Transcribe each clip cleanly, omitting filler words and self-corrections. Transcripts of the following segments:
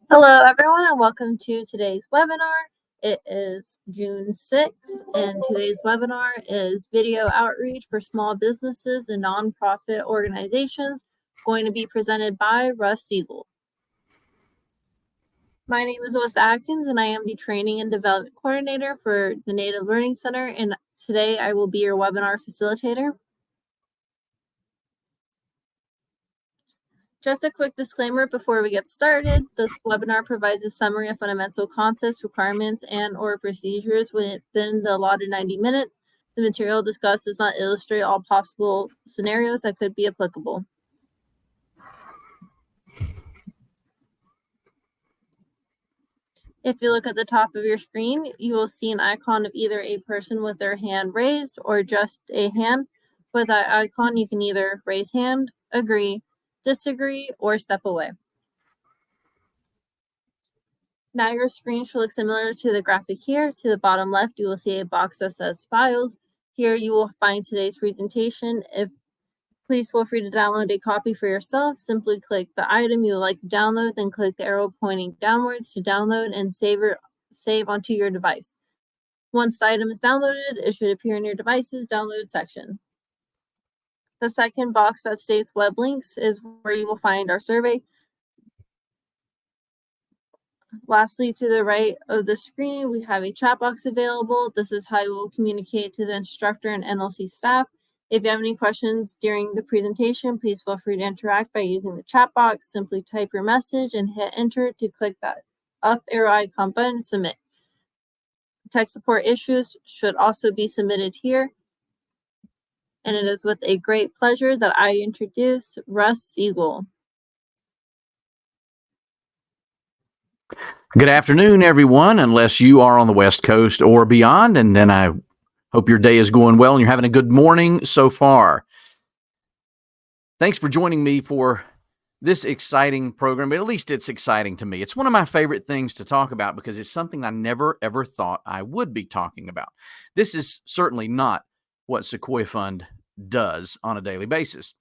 Hello, everyone, and welcome to today's webinar. It is June 6th, and today's webinar is Video Outreach for Small Businesses and Nonprofit Organizations, going to be presented by Russ Siegel. My name is Alyssa Atkins, and I am the Training and Development Coordinator for the Native Learning Center, and today I will be your webinar facilitator. Just a quick disclaimer before we get started. This webinar provides a summary of fundamental concepts, requirements, and/or procedures within the allotted 90 minutes. The material discussed does not illustrate all possible scenarios that could be applicable. If you look at the top of your screen, you will see an icon of either a person with their hand raised or just a hand. With that icon, you can either raise hand, agree, disagree, or step away. Now your screen should look similar to the graphic here. To the bottom left, you will see a box that says Files. Here you will find today's presentation. Please feel free to download a copy for yourself. Simply click the item you would like to download, then click the arrow pointing downwards to download and save onto your device. Once the item is downloaded, it should appear in your device's download section. The second box that states web links is where you will find our survey. Lastly, to the right of the screen, we have a chat box available. This is how you will communicate to the instructor and NLC staff. If you have any questions during the presentation, please feel free to interact by using the chat box. Simply type your message and hit enter to click that up arrow icon button to submit. Tech support issues should also be submitted here. And it is with a great pleasure that I introduce Russ Siegel. Good afternoon, everyone, unless you are on the West Coast or beyond, and then I hope your day is going well and you're having a good morning so far. Thanks for joining me for this exciting program, but at least it's exciting to me. It's one of my favorite things to talk about because it's something I never, ever thought I would be talking about. This is certainly not what Sequoia Fund does on a daily basis.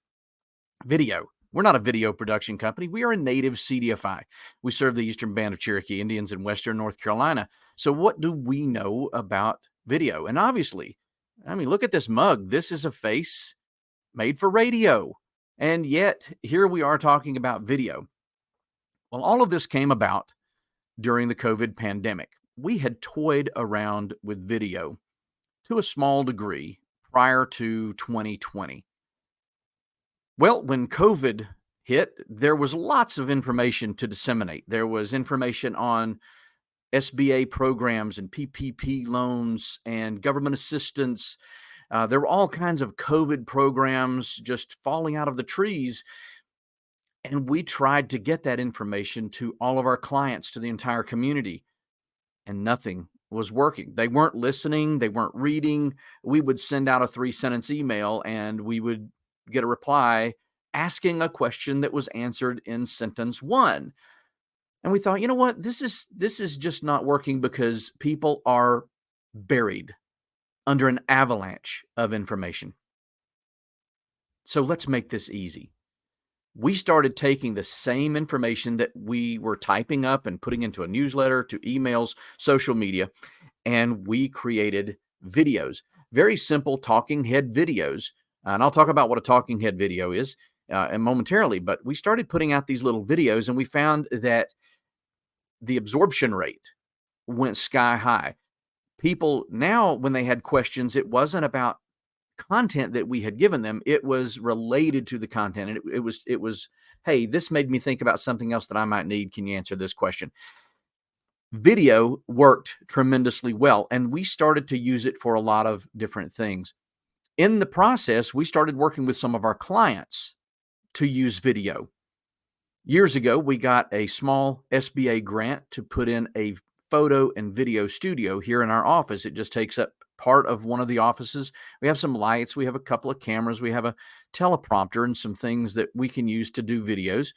Video. We're not a video production company. We are a native CDFI. We serve the Eastern Band of Cherokee Indians in Western North Carolina. So what do we know about video? And obviously, I mean, look at this mug. This is a face made for radio. And yet, here we are talking about video. Well, all of this came about during the COVID pandemic. We had toyed around with video to a small degree prior to 2020. Well, when COVID hit, there was lots of information to disseminate. There was information on SBA programs and PPP loans and government assistance. There were all kinds of COVID programs just falling out of the trees. And we tried to get that information to all of our clients, to the entire community, and nothing was working. They weren't listening. They weren't reading. We would send out a 3-sentence email and we would get a reply asking a question that was answered in sentence 1. And we thought, you know what, this is just not working because people are buried under an avalanche of information. So let's make this easy. We started taking the same information that we were typing up and putting into a newsletter, to emails, social media, and we created videos, very simple talking head videos. And I'll talk about what a talking head video is momentarily, but we started putting out these little videos and we found that the absorption rate went sky high. People now, when they had questions, it wasn't about content that we had given them. It was related to the content. And it was, hey, this made me think about something else that I might need. Can you answer this question? Video worked tremendously well, and we started to use it for a lot of different things. In the process, we started working with some of our clients to use video. Years ago, we got a small SBA grant to put in a photo and video studio here in our office. It just takes up part of one of the offices. We have some lights, we have a couple of cameras, we have a teleprompter and some things that we can use to do videos.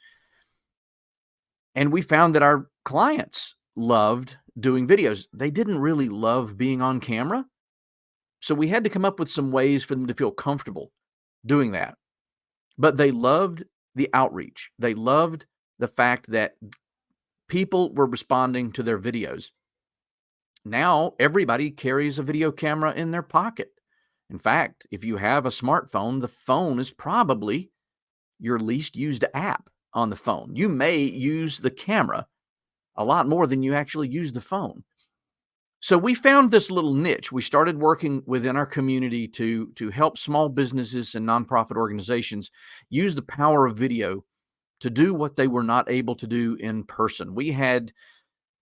And we found that our clients loved doing videos. They didn't really love being on camera. So we had to come up with some ways for them to feel comfortable doing that. But they loved the outreach. They loved the fact that people were responding to their videos. Now everybody carries a video camera in their pocket. In fact, if you have a smartphone, the phone is probably your least used app on the phone. You may use the camera a lot more than you actually use the phone. So we found this little niche. We started working within our community to help small businesses and nonprofit organizations use the power of video to do what they were not able to do in person. We had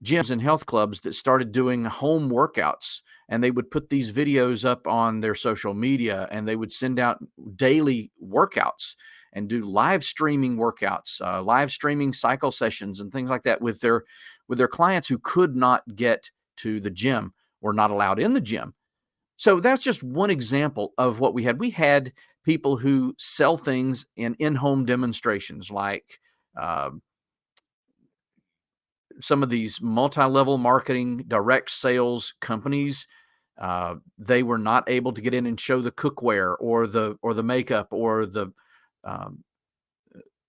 gyms and health clubs that started doing home workouts, and they would put these videos up on their social media, and they would send out daily workouts and do live streaming workouts, live streaming cycle sessions and things like that with their clients who could not get to the gym or not allowed in the gym. So that's just one example of what we had. We had people who sell things in-home demonstrations, like some of these multi-level marketing direct sales companies. They were not able to get in and show the cookware or the makeup or the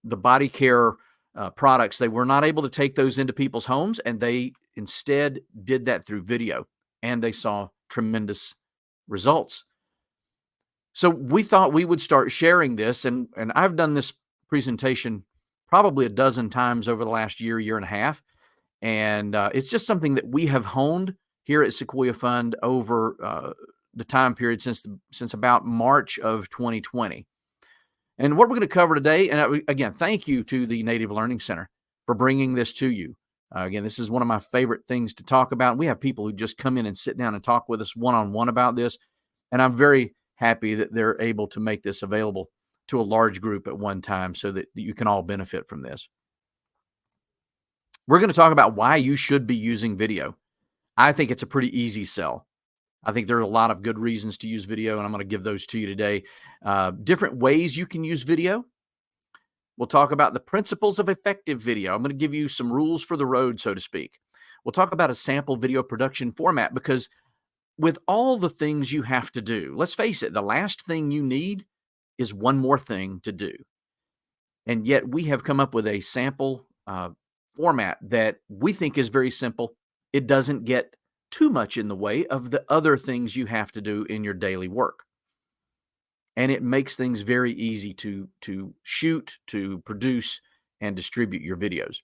body care products. They were not able to take those into people's homes, and they instead did that through video, and they saw tremendous results. So we thought we would start sharing this, and I've done this presentation probably a dozen times over the last year and a half, and it's just something that we have honed here at Sequoia Fund over the time period since about March of 2020. And what we're going to cover today, and again, thank you to the Native Learning Center for bringing this to you. Again, this is one of my favorite things to talk about. We have people who just come in and sit down and talk with us one-on-one about this, and I'm very happy that they're able to make this available to a large group at one time so that you can all benefit from this. We're going to talk about why you should be using video. I think it's a pretty easy sell. I think there are a lot of good reasons to use video, and I'm going to give those to you today. Different ways you can use video. We'll talk about the principles of effective video. I'm going to give you some rules for the road, so to speak. We'll talk about a sample video production format, because with all the things you have to do, let's face it, the last thing you need is one more thing to do. And yet we have come up with a sample format that we think is very simple. It doesn't get too much in the way of the other things you have to do in your daily work. And it makes things very easy to shoot, to produce, and distribute your videos.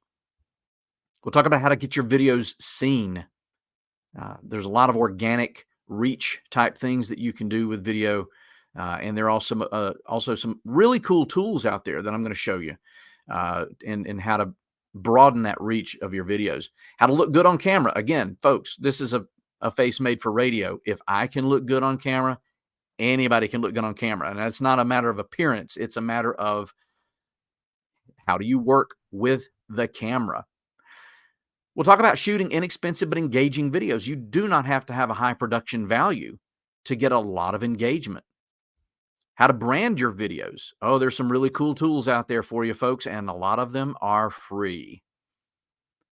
We'll talk about how to get your videos seen. There's a lot of organic reach type things that you can do with video. And there are also some really cool tools out there that I'm going to show you and how to broaden that reach of your videos. How to look good on camera. Again, folks, this is a face made for radio. If I can look good on camera, anybody can look good on camera. And that's not a matter of appearance. It's a matter of how do you work with the camera. We'll talk about shooting inexpensive but engaging videos. You do not have to have a high production value to get a lot of engagement. How to brand your videos. Oh, there's some really cool tools out there for you, folks, and a lot of them are free.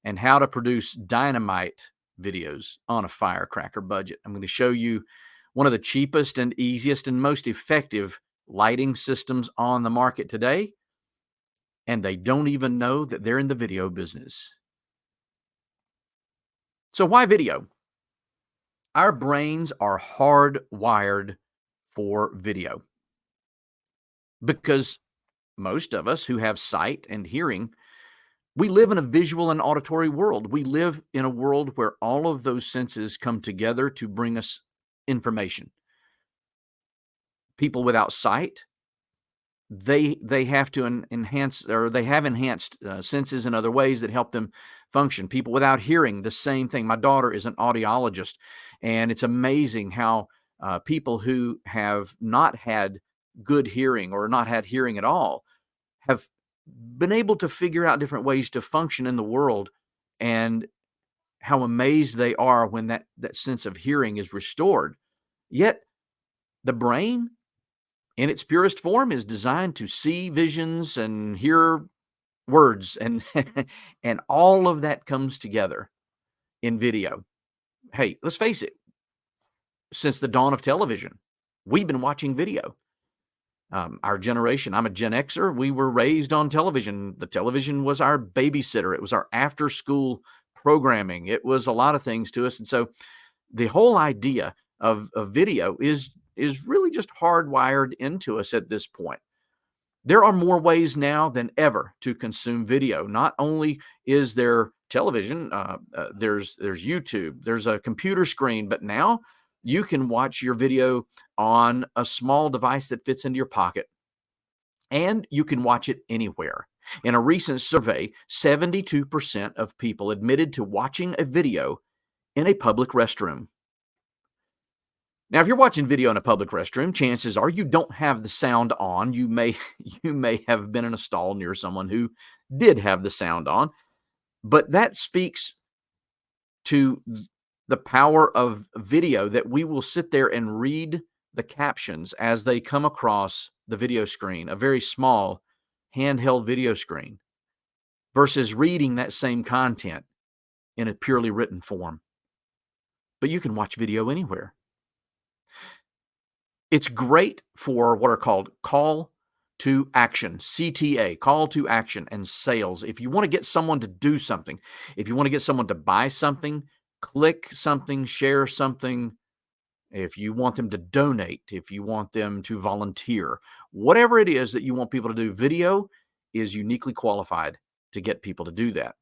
And how to produce dynamite videos on a firecracker budget. I'm going to show you one of the cheapest and easiest and most effective lighting systems on the market today, and they don't even know that they're in the video business. So why video? Our brains are hardwired for video, because most of us who have sight and hearing, we live in a visual and auditory world. We live in a world where all of those senses come together to bring us information. People without sight, they have to enhance, or they have enhanced senses in other ways that help them function. People without hearing, the same thing. My daughter is an audiologist, and it's amazing how people who have not had good hearing or not had hearing at all have been able to figure out different ways to function in the world, and how amazed they are when that sense of hearing is restored. Yet the brain, in its purest form, is designed to see visions and hear words, and and all of that comes together in video. Hey, let's face it, since the dawn of television, we've been watching video. Our generation, I'm a Gen Xer, we were raised on television. The television was our babysitter. It was our after school programming. It was a lot of things to us. And so the whole idea of video is really just hardwired into us at this point. There are more ways now than ever to consume video. Not only is there television, there's YouTube, there's a computer screen, but now you can watch your video on a small device that fits into your pocket, and you can watch it anywhere. In a recent survey, 72% of people admitted to watching a video in a public restroom. Now, if you're watching video in a public restroom, chances are you don't have the sound on. You may have been in a stall near someone who did have the sound on, but that speaks to the power of video, that we will sit there and read the captions as they come across the video screen, a very small handheld video screen, versus reading that same content in a purely written form. But you can watch video anywhere. It's great for what are called call to action, CTA, call to action, and sales. If you want to get someone to do something, if you want to get someone to buy something, click something, share something, if you want them to donate, if you want them to volunteer, whatever it is that you want people to do, video is uniquely qualified to get people to do that.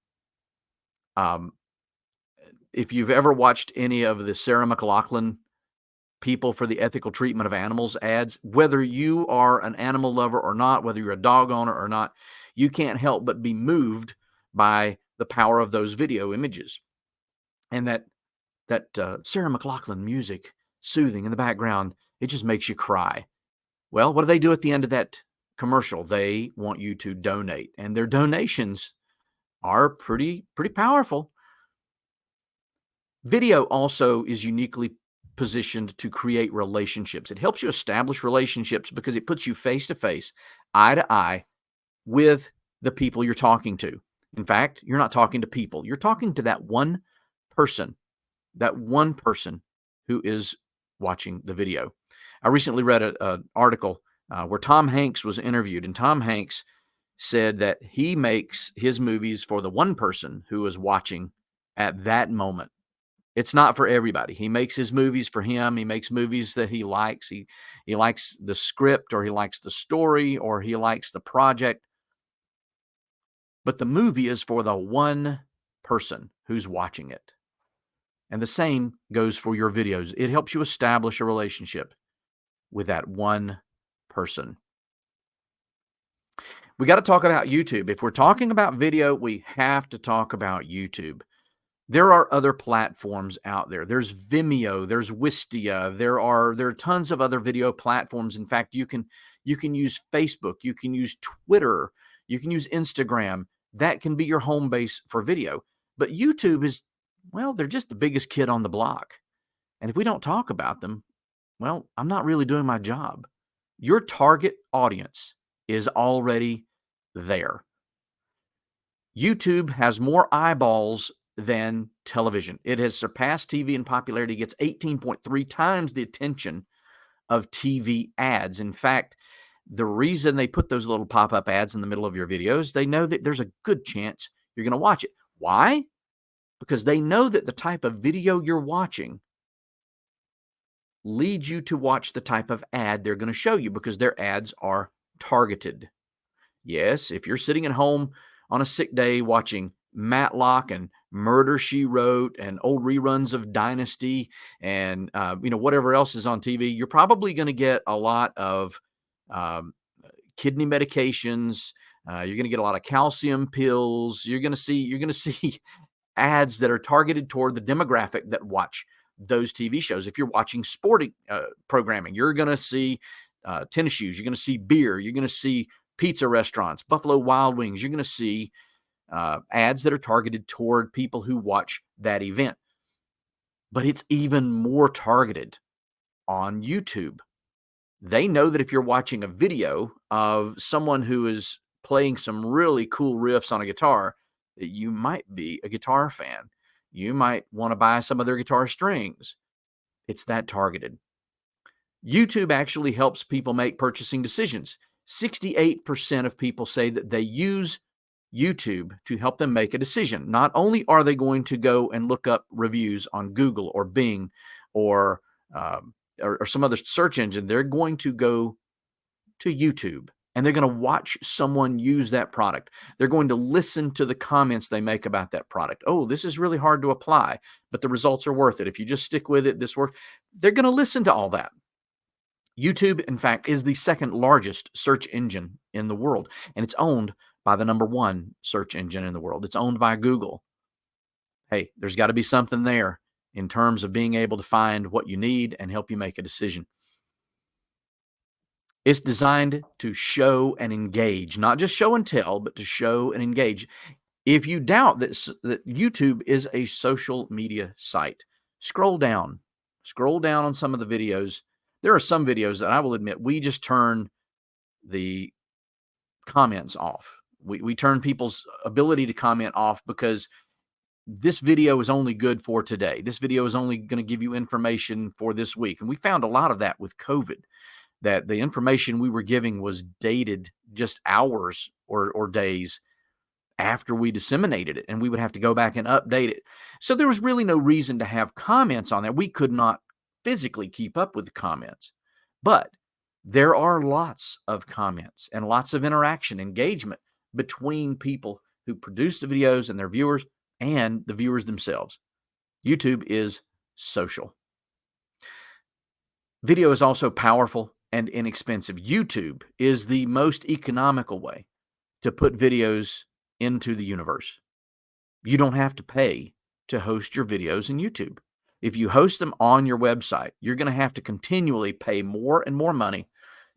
If you've ever watched any of the Sarah McLachlan People for the Ethical Treatment of Animals ads, whether you are an animal lover or not, whether you're a dog owner or not, you can't help but be moved by the power of those video images. And that Sarah McLachlan music, soothing in the background, it just makes you cry. Well, what do they do at the end of that commercial? They want you to donate, and their donations are pretty powerful. Video also is uniquely positioned to create relationships. It helps you establish relationships because it puts you face to face, eye to eye with the people you're talking to. In fact, you're not talking to people. You're talking to that one person who is watching the video. I recently read an article where Tom Hanks was interviewed, and Tom Hanks said that he makes his movies for the one person who is watching at that moment. It's not for everybody. He makes his movies for him. He makes movies that he likes. He likes the script, or he likes the story, or he likes the project. But the movie is for the one person who's watching it. And the same goes for your videos. It helps you establish a relationship with that one person. We got to talk about YouTube. If we're talking about video, we have to talk about YouTube. There are other platforms out there. There's Vimeo, there's Wistia, there are tons of other video platforms. In fact, you can use Facebook, you can use Twitter, you can use Instagram. That can be your home base for video. But YouTube is, well, they're just the biggest kid on the block. And if we don't talk about them, well, I'm not really doing my job. Your target audience is already there. YouTube has more eyeballs than television. It has surpassed TV in popularity. It gets 18.3 times the attention of TV ads. In fact, the reason they put those little pop-up ads in the middle of your videos, they know that there's a good chance you're going to watch it. Why? Because they know that the type of video you're watching leads you to watch the type of ad they're going to show you, because their ads are targeted. Yes, if you're sitting at home on a sick day watching Matlock and Murder, She Wrote and old reruns of Dynasty and whatever else is on TV, you're probably going to get a lot of kidney medications. You're going to get a lot of calcium pills. You're going to see ads that are targeted toward the demographic that watch those TV shows. If you're watching sporting programming, you're going to see tennis shoes. You're going to see beer. You're going to see pizza restaurants, Buffalo Wild Wings. You're going to see ads that are targeted toward people who watch that event. But it's even more targeted on YouTube. They know that if you're watching a video of someone who is playing some really cool riffs on a guitar, that you might be a guitar fan. You might want to buy some of their guitar strings. It's that targeted. YouTube actually helps people make purchasing decisions. 68% of people say that they use YouTube to help them make a decision. Not only are they going to go and look up reviews on Google or Bing or some other search engine, they're going to go to YouTube and they're going to watch someone use that product. They're going to listen to the comments they make about that product. Oh, this is really hard to apply, but the results are worth it. If you just stick with it, this works. They're going to listen to all that. YouTube, in fact, is the second largest search engine in the world, and it's owned by the number one search engine in the world. It's owned by Google. Hey, there's got to be something there in terms of being able to find what you need and help you make a decision. It's designed to show and engage, not just show and tell, but to show and engage. If you doubt that YouTube is a social media site, scroll down on some of the videos. There are some videos that I will admit, we just turn the comments off. We turn people's ability to comment off because this video is only good for today. This video is only going to give you information for this week. And we found a lot of that with COVID, that the information we were giving was dated just hours or days after we disseminated it, and we would have to go back and update it. So there was really no reason to have comments on that. We could not physically keep up with the comments, but there are lots of comments and lots of interaction, engagement between people who produce the videos and their viewers and the viewers themselves. YouTube is social. Video is also powerful and inexpensive. YouTube is the most economical way to put videos into the universe. You don't have to pay to host your videos in YouTube. If you host them on your website, you're going to have to continually pay more and more money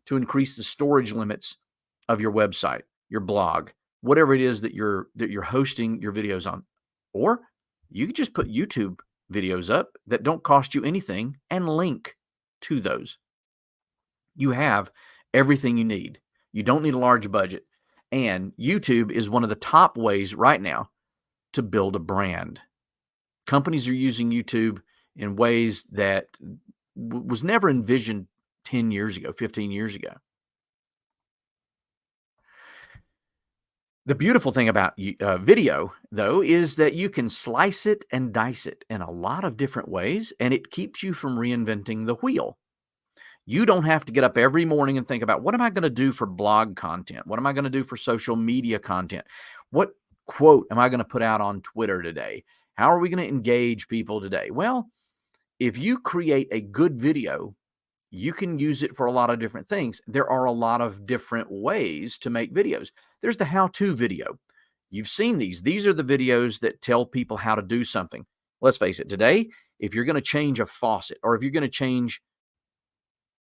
to increase the storage limits of your website, your blog, whatever it is that you're hosting your videos on. Or you could just put YouTube videos up that don't cost you anything and link to those. You have everything you need. You don't need a large budget. And YouTube is one of the top ways right now to build a brand. Companies are using YouTube in ways that was never envisioned 10 years ago, 15 years ago. The beautiful thing about video, though, is that you can slice it and dice it in a lot of different ways, and it keeps you from reinventing the wheel. You don't have to get up every morning and think about, what am I going to do for blog content? What am I going to do for social media content? What quote am I going to put out on Twitter today? How are we going to engage people today? Well, if you create a good video, you can use it for a lot of different things. There are a lot of different ways to make videos. There's the how-to video. You've seen these. These are the videos that tell people how to do something. Let's face it, today, if you're going to change a faucet or if you're going to change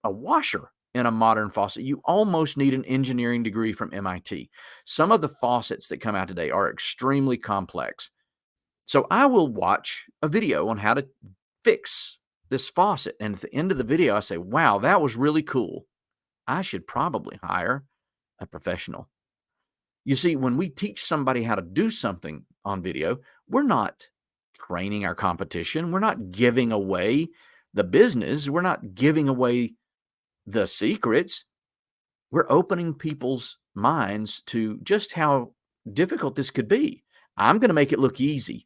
a washer in a modern faucet, you almost need an engineering degree from MIT. Some of the faucets that come out today are extremely complex. So I will watch a video on how to fix this faucet. And at the end of the video, I say, wow, that was really cool. I should probably hire a professional. You see, when we teach somebody how to do something on video, we're not training our competition. We're not giving away the business. We're not giving away the secrets. We're opening people's minds to just how difficult this could be. I'm going to make it look easy.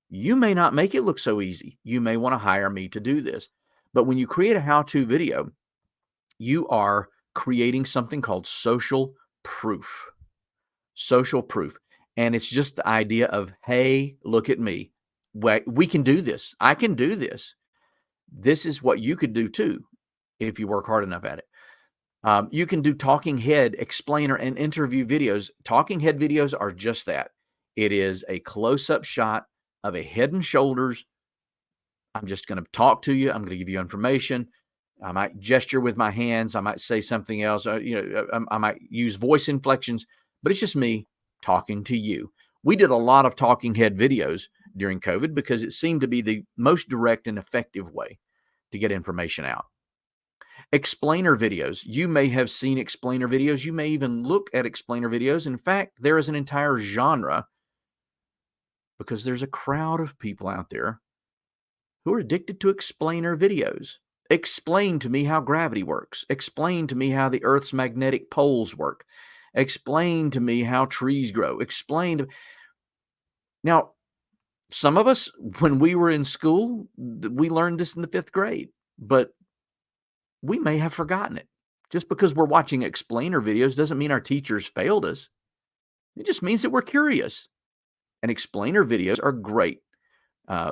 You may not make it look so easy. You may want to hire me to do this. But when you create a how-to video, you are creating something called social proof. Social proof. And it's just the idea of, hey, look at me. We can do this. I can do this. This is what you could do too, if you work hard enough at it. You can do talking head, explainer, and interview videos. Talking head videos are just that. It is a close-up shot of a head and shoulders. I'm just going to talk to you. I'm going to give you information. I might gesture with my hands. I might say something else. I might use voice inflections, but it's just me talking to you. We did a lot of talking head videos during COVID because it seemed to be the most direct and effective way to get information out. Explainer videos. You may have seen explainer videos. You may even look at explainer videos. In fact, there is an entire genre because there's a crowd of people out there who are addicted to explainer videos. Explain to me how gravity works. Explain to me how the Earth's magnetic poles work. Explain to me how trees grow. Now, some of us, when we were in school, we learned this in the 5th grade, but we may have forgotten it. Just because we're watching explainer videos doesn't mean our teachers failed us. It just means that we're curious. And explainer videos are great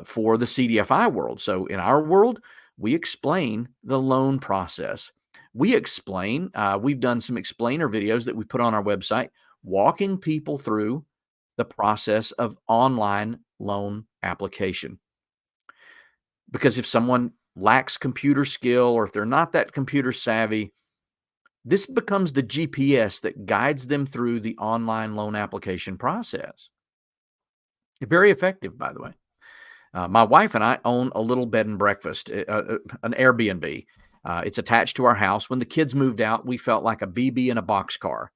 for the CDFI world. So in our world, we explain the loan process. We've done some explainer videos that we put on our website, walking people through the process of online loan application. Because if someone lacks computer skill or if they're not that computer savvy, this becomes the GPS that guides them through the online loan application process. Very effective, by the way. My wife and I own a little bed and breakfast, an Airbnb. It's attached to our house. When the kids moved out, we felt like a BB in a boxcar.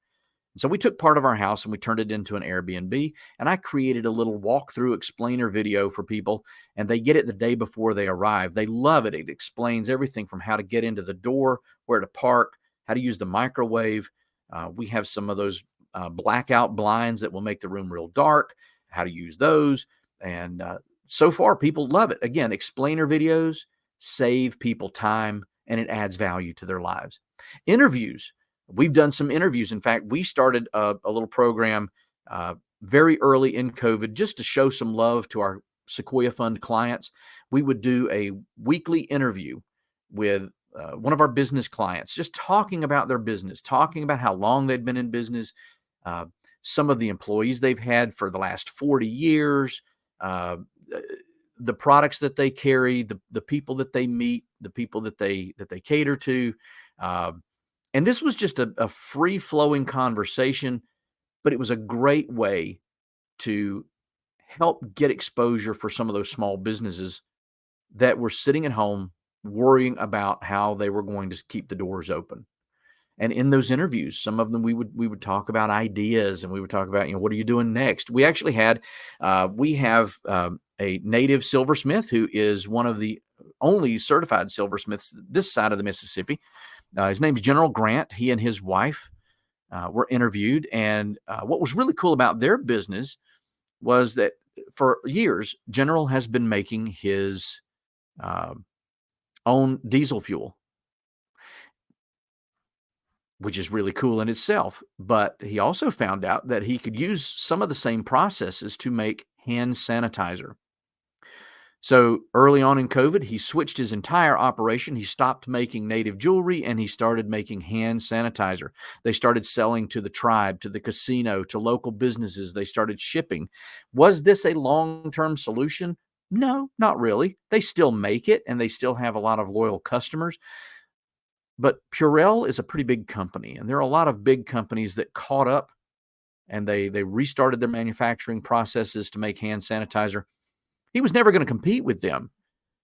So we took part of our house and we turned it into an Airbnb, and I created a little walkthrough explainer video for people, and they get it the day before they arrive. They love it. It explains everything from how to get into the door, where to park, how to use the microwave. We have some of those blackout blinds that will make the room real dark, how to use those. And so far, people love it. Again, explainer videos save people time, and it adds value to their lives. Interviews. We've done some interviews. In fact, we started a little program very early in COVID just to show some love to our Sequoia Fund clients. We would do a weekly interview with one of our business clients, just talking about their business, talking about how long they'd been in business, some of the employees they've had for the last 40 years, the products that they carry, the people that they meet, the people that they cater to. And this was just a free-flowing conversation, but it was a great way to help get exposure for some of those small businesses that were sitting at home worrying about how they were going to keep the doors open. And in those interviews, some of them we would talk about ideas, and we would talk about, what are you doing next? We actually had, we have a native silversmith who is one of the only certified silversmiths this side of the Mississippi. His name's General Grant. He and his wife were interviewed. And what was really cool about their business was that for years, General has been making his own diesel fuel, which is really cool in itself. But he also found out that he could use some of the same processes to make hand sanitizer. So early on in COVID, he switched his entire operation. He stopped making native jewelry and he started making hand sanitizer. They started selling to the tribe, to the casino, to local businesses. They started shipping. Was this a long-term solution? No, not really. They still make it and they still have a lot of loyal customers. But Purell is a pretty big company, and there are a lot of big companies that caught up and they restarted their manufacturing processes to make hand sanitizer. He was never going to compete with them,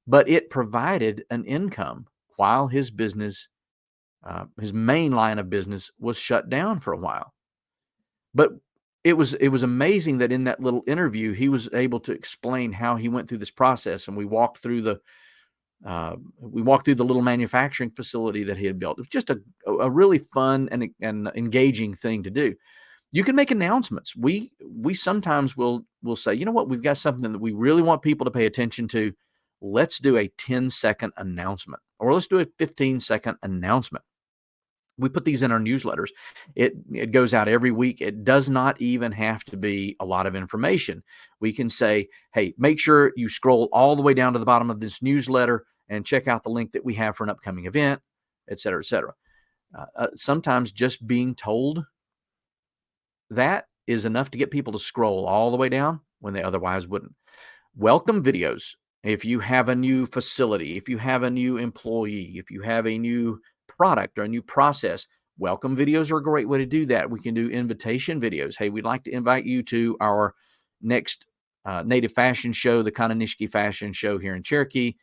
but it provided an income while his business, his main line of business, was shut down for a while. But it was amazing that in that little interview, he was able to explain how he went through this process, and we walked through the little manufacturing facility that he had built. It was just a really fun and engaging thing to do. You can make announcements. We sometimes will say, you know what, we've got something that we really want people to pay attention to. Let's do a 10-second announcement, or let's do a 15-second announcement. We put these in our newsletters. It goes out every week. It does not even have to be a lot of information. We can say, hey, make sure you scroll all the way down to the bottom of this newsletter and check out the link that we have for an upcoming event, et cetera, et cetera. Sometimes just being told that is enough to get people to scroll all the way down when they otherwise wouldn't. Welcome videos. If you have a new facility, if you have a new employee, if you have a new product or a new process, welcome videos are a great way to do that. We can do invitation videos. Hey, we'd like to invite you to our next native fashion show, the Kananishki Fashion Show here in Cherokee.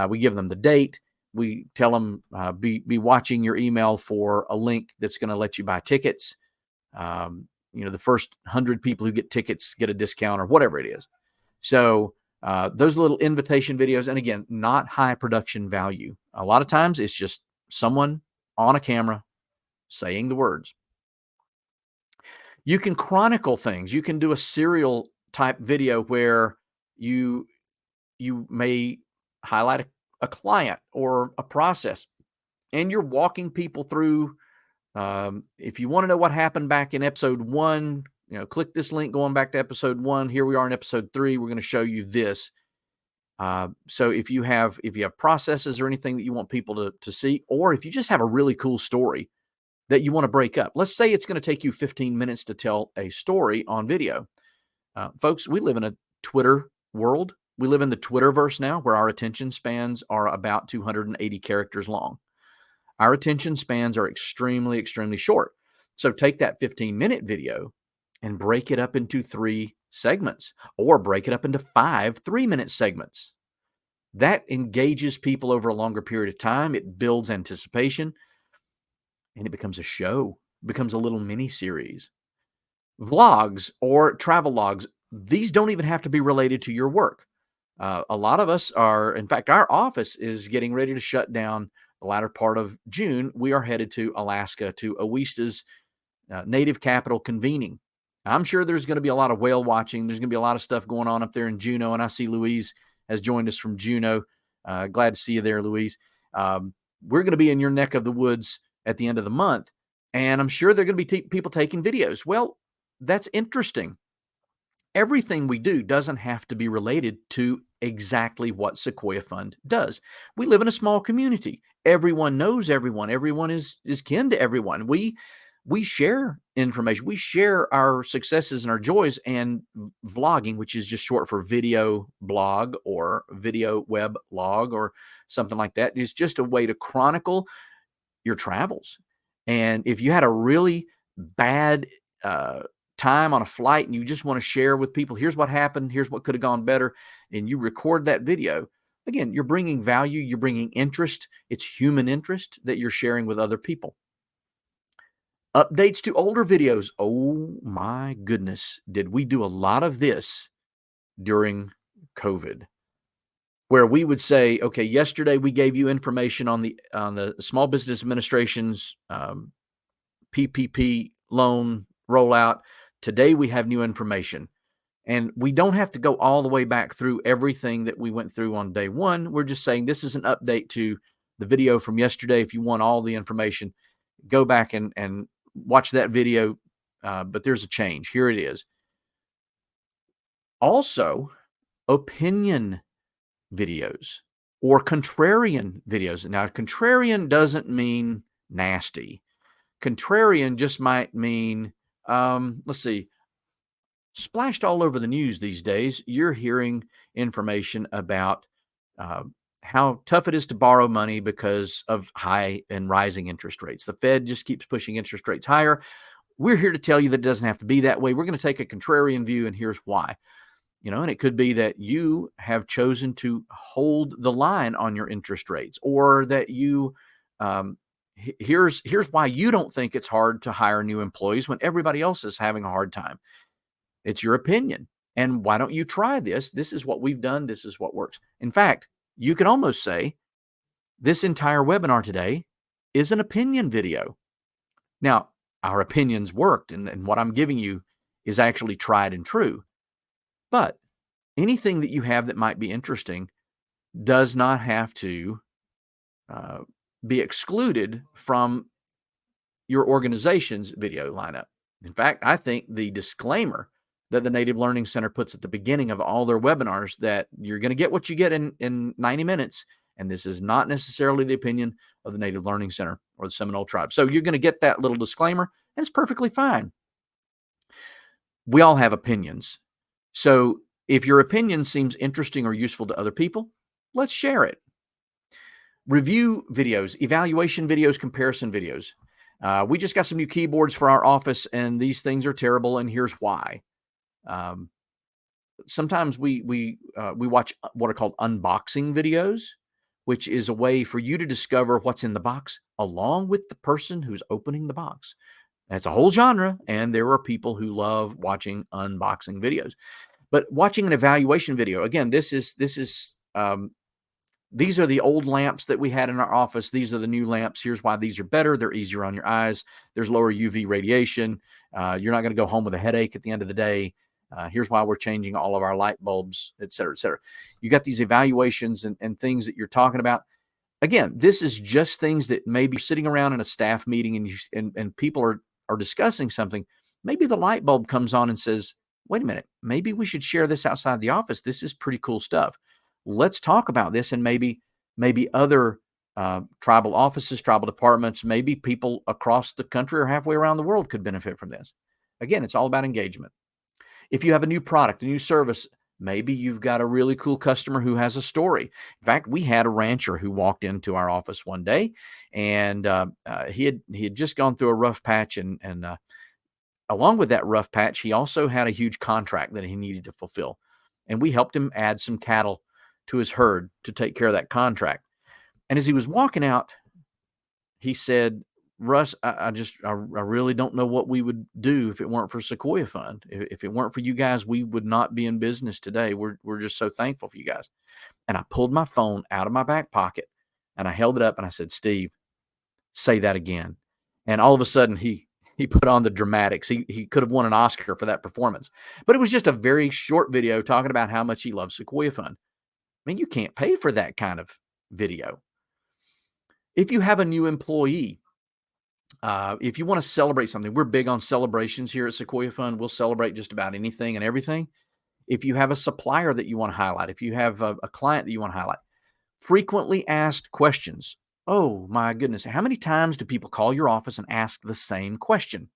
We give them the date. We tell them, be watching your email for a link that's going to let you buy tickets. The first 100 people who get tickets get a discount or whatever it is. So Those little invitation videos, and again, not high production value. A lot of times it's just someone on a camera saying the words. You can chronicle things. You can do a serial type video where you may highlight a client or a process, and you're walking people through. If you want to know what happened back in episode 1, click this link going back to episode 1. Here we are in episode 3. We're going to show you this. So if you have processes or anything that you want people to see, or if you just have a really cool story that you want to break up, let's say it's going to take you 15 minutes to tell a story on video. Folks, we live in a Twitter world. We live in the Twitterverse now, where our attention spans are about 280 characters long. Our attention spans are extremely, extremely short. So take that 15-minute video and break it up into 3 segments, or break it up into 5 3-minute segments. That engages people over a longer period of time. It builds anticipation, and it becomes a show, becomes a little mini series. Vlogs or travel logs, these don't even have to be related to your work. A lot of us are, in fact, our office is getting ready to shut down the latter part of June. We are headed to Alaska, to Oista's native capital convening. I'm sure there's going to be a lot of whale watching. There's going to be a lot of stuff going on up there in Juneau, and I see Louise has joined us from Juneau. Glad to see you there, Louise. We're going to be in your neck of the woods at the end of the month, and I'm sure there are going to be people taking videos. Well, that's interesting. Everything we do doesn't have to be related to exactly what Sequoia Fund does. We live in a small community. Everyone knows everyone. Everyone is kin to everyone. We share information. We share our successes and our joys, and vlogging, which is just short for video blog or video web log or something like that, is just a way to chronicle your travels. And if you had a really bad time on a flight and you just want to share with people, here's what happened, here's what could have gone better, and you record that video, again, you're bringing value, you're bringing interest. It's human interest that you're sharing with other people. Updates to older videos. Oh my goodness, did we do a lot of this during COVID, where we would say, okay, yesterday we gave you information on the Small Business Administration's PPP loan rollout. Today we have new information, and we don't have to go all the way back through everything that we went through on day 1. We're just saying this is an update to the video from yesterday. If you want all the information, go back and watch that video, but there's a change. Here it is. Also, opinion videos or contrarian videos. Now, contrarian doesn't mean nasty. Contrarian just might mean, let's see, splashed all over the news these days. You're hearing information about how tough it is to borrow money because of high and rising interest rates. The Fed just keeps pushing interest rates higher. We're here to tell you that it doesn't have to be that way. We're going to take a contrarian view, and here's why. And it could be that you have chosen to hold the line on your interest rates, or that you, here's why you don't think it's hard to hire new employees when everybody else is having a hard time. It's your opinion. And why don't you try this? This is what we've done. This is what works. In fact, you could almost say this entire webinar today is an opinion video. Now, our opinions worked, and what I'm giving you is actually tried and true. But anything that you have that might be interesting does not have to be excluded from your organization's video lineup. In fact, I think the disclaimer that the Native Learning Center puts at the beginning of all their webinars, that you're going to get what you get in 90 minutes, and this is not necessarily the opinion of the Native Learning Center or the Seminole Tribe. So you're going to get that little disclaimer, and it's perfectly fine. We all have opinions. So if your opinion seems interesting or useful to other people, let's share it. Review videos, evaluation videos, comparison videos. We just got some new keyboards for our office, and these things are terrible, and here's why. Sometimes we watch what are called unboxing videos, which is a way for you to discover what's in the box along with the person who's opening the box. That's a whole genre, and there are people who love watching unboxing videos. But watching an evaluation video, again, these are the old lamps that we had in our office. These are the new lamps. Here's why these are better. They're easier on your eyes. There's lower UV radiation. You're not going to go home with a headache at the end of the day. Here's why we're changing all of our light bulbs, et cetera, et cetera. You got these evaluations and things that you're talking about. Again, this is just things that maybe sitting around in a staff meeting and people are discussing something. Maybe the light bulb comes on and says, wait a minute, maybe we should share this outside the office. This is pretty cool stuff. Let's talk about this, and maybe other tribal offices, tribal departments, maybe people across the country or halfway around the world could benefit from this. Again, it's all about engagement. If you have a new product, a new service, maybe you've got a really cool customer who has a story. In fact, we had a rancher who walked into our office one day, and he had just gone through a rough patch, and along with that rough patch, he also had a huge contract that he needed to fulfill, and we helped him add some cattle to his herd to take care of that contract. And as he was walking out, he said, Russ, I really don't know what we would do if it weren't for Sequoia Fund. If it weren't for you guys, we would not be in business today. We're just so thankful for you guys. And I pulled my phone out of my back pocket and I held it up and I said, Steve, say that again. And all of a sudden he put on the dramatics. He could have won an Oscar for that performance, but it was just a very short video talking about how much he loves Sequoia Fund. I mean, you can't pay for that kind of video. If you have a new employee, if you want to celebrate something, we're big on celebrations here at Sequoia Fund. We'll celebrate just about anything and everything. If you have a supplier that you want to highlight, if you have a client that you want to highlight, frequently asked questions. Oh my goodness. How many times do people call your office and ask the same question?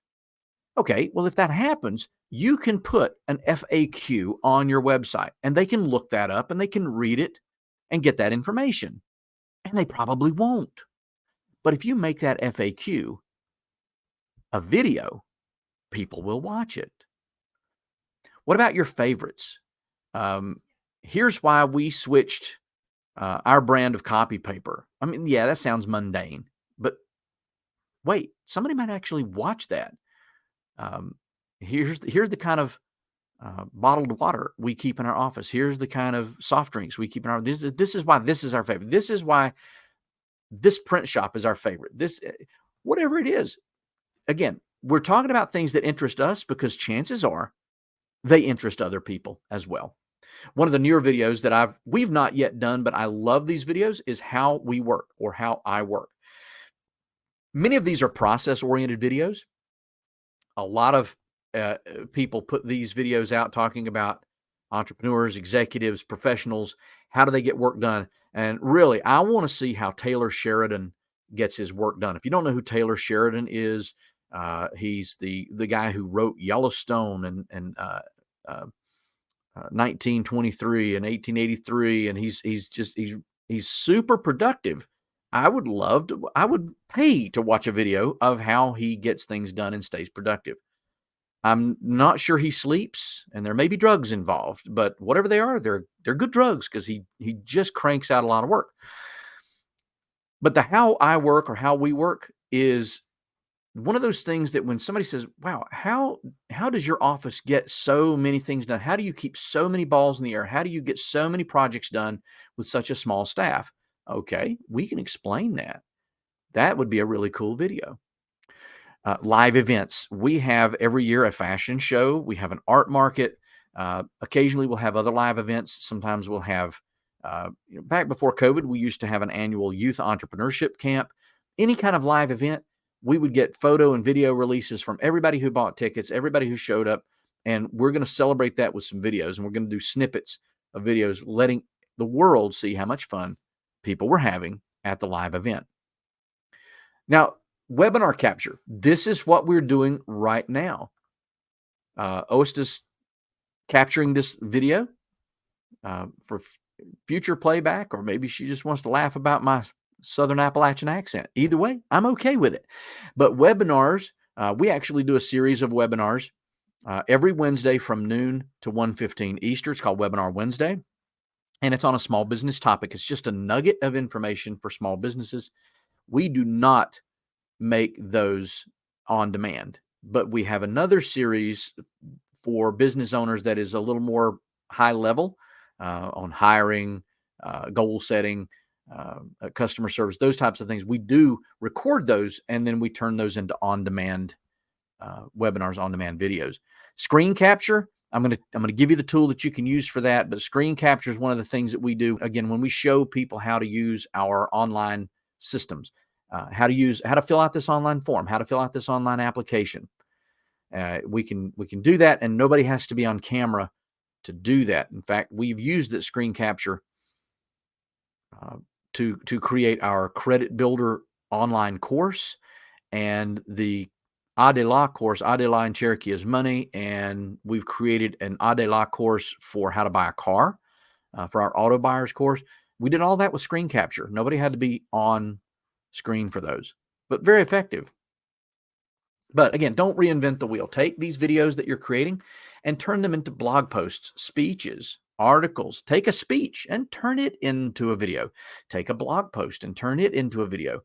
Okay, well, if that happens, you can put an FAQ on your website and they can look that up and they can read it and get that information. And they probably won't. But if you make that FAQ a video, people will watch it. What about your favorites? Here's why we switched our brand of copy paper. I mean, yeah, that sounds mundane, but wait, somebody might actually watch that. Here's the kind of bottled water we keep in our office. Here's the kind of soft drinks we keep in our. This is why this is our favorite. This is why this print shop is our favorite. This, whatever it is. Again, we're talking about things that interest us because chances are they interest other people as well. One of the newer videos that we've not yet done, but I love these videos, is how we work or how I work. Many of these are process-oriented videos. A lot of people put these videos out talking about entrepreneurs, executives, professionals. How do they get work done? And really, I want to see how Taylor Sheridan gets his work done. If you don't know who Taylor Sheridan is, he's the guy who wrote Yellowstone and 1923 and 1883, and he's super productive. I would pay to watch a video of how he gets things done and stays productive. I'm not sure he sleeps, and there may be drugs involved, but whatever they are, they're good drugs because he just cranks out a lot of work. But the how I work or how we work is one of those things that when somebody says, wow, how does your office get so many things done? How do you keep so many balls in the air? How do you get so many projects done with such a small staff? Okay, we can explain that. That would be a really cool video. Live events. We have every year a fashion show. We have an art market. Occasionally we'll have other live events. Sometimes we'll have, back before COVID, we used to have an annual youth entrepreneurship camp. Any kind of live event, we would get photo and video releases from everybody who bought tickets, everybody who showed up, and we're going to celebrate that with some videos, and we're going to do snippets of videos letting the world see how much fun people were having at the live event. Now, webinar capture. This is what we're doing right now. OSTA's capturing this video for future playback, or maybe she just wants to laugh about my Southern Appalachian accent. Either way, I'm okay with it. But webinars, we actually do a series of webinars every Wednesday from noon to 1:15 Eastern. It's called Webinar Wednesday, and it's on a small business topic. It's just a nugget of information for small businesses. We do not make those on demand, but we have another series for business owners that is a little more high level on hiring, goal setting, customer service, those types of things. We do record those, and then we turn those into on-demand webinars, on-demand videos. Screen capture, I'm going to give you the tool that you can use for that, but screen capture is one of the things that we do. Again, when we show people how to use our online systems, how to fill out this online form, how to fill out this online application. We can do that, and nobody has to be on camera to do that. In fact, we've used that screen capture to create our credit builder online course and the ADELA course. ADELA in Cherokee is money, and we've created an ADELA course for how to buy a car for our auto buyers course. We did all that with screen capture. Nobody had to be on screen for those, but very effective. But again, don't reinvent the wheel. Take these videos that you're creating and turn them into blog posts, speeches, articles. Take a speech and turn it into a video. Take a blog post and turn it into a video.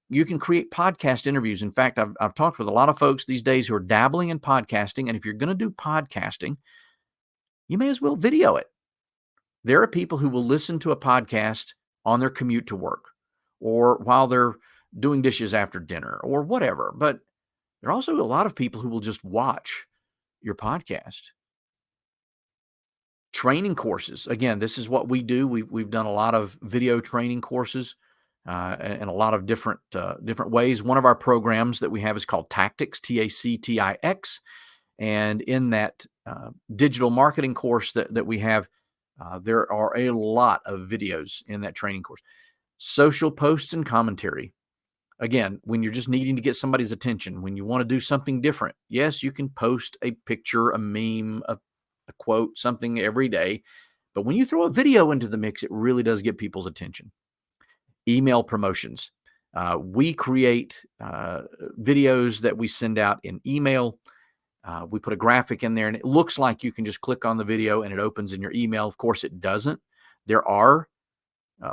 You can create podcast interviews. In fact, I've talked with a lot of folks these days who are dabbling in podcasting. And if you're going to do podcasting, you may as well video it. There are people who will listen to a podcast on their commute to work or while they're doing dishes after dinner or whatever. But there are also a lot of people who will just watch your podcast. Training courses. Again, this is what we do. We've done a lot of video training courses in a lot of different ways. One of our programs that we have is called Tactics, TACTIX. And in that digital marketing course that we have, there are a lot of videos in that training course. Social posts and commentary. Again, when you're just needing to get somebody's attention, when you want to do something different, yes, you can post a picture, a meme, a quote, something every day. But when you throw a video into the mix, it really does get people's attention. Email promotions. We create videos that we send out in email. We put a graphic in there, and it looks like you can just click on the video and it opens in your email. Of course, it doesn't. There are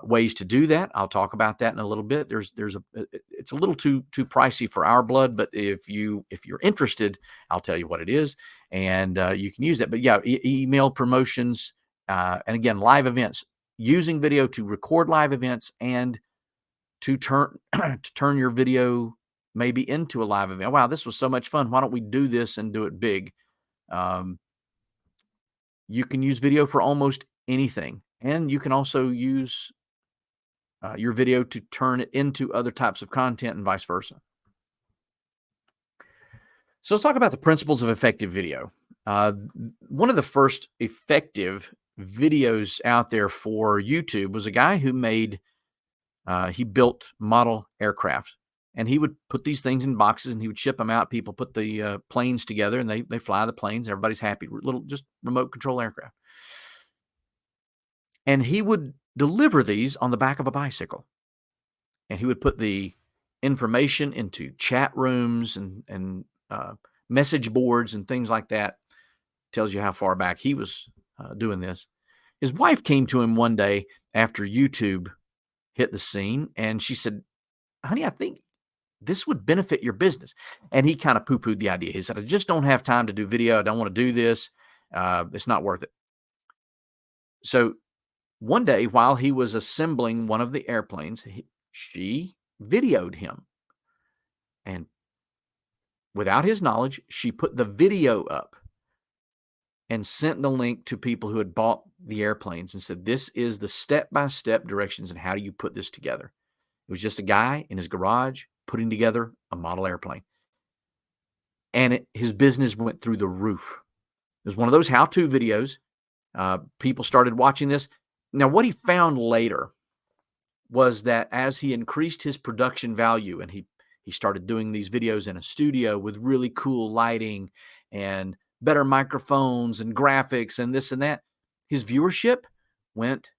ways to do that. I'll talk about that in a little bit. It's a little too pricey for our blood, but if you're interested, I'll tell you what it is, and you can use that. But yeah, email promotions, and again, live events, using video to record live events and to turn your video maybe into a live event. Wow, this was so much fun. Why don't we do this and do it big? You can use video for almost anything. And you can also use your video to turn it into other types of content and vice versa. So let's talk about the principles of effective video. One of the first effective videos out there for YouTube was a guy who he built model aircraft. And he would put these things in boxes and he would ship them out. People put the planes together and they fly the planes. Everybody's happy. Little just remote control aircraft. And he would deliver these on the back of a bicycle. And he would put the information into chat rooms and message boards and things like that. Tells you how far back he was doing this. His wife came to him one day after YouTube hit the scene, and she said, "Honey, I think this would benefit your business." And he kind of poo-pooed the idea. He said, "I just don't have time to do video. I don't want to do this. It's not worth it." So one day, while he was assembling one of the airplanes, she videoed him. And without his knowledge, she put the video up and sent the link to people who had bought the airplanes and said, "This is the step-by-step directions and how do you put this together." It was just a guy in his garage putting together a model airplane. And his business went through the roof. It was one of those how-to videos. People started watching this. Now, what he found later was that as he increased his production value and he started doing these videos in a studio with really cool lighting and better microphones and graphics and this and that, his viewership went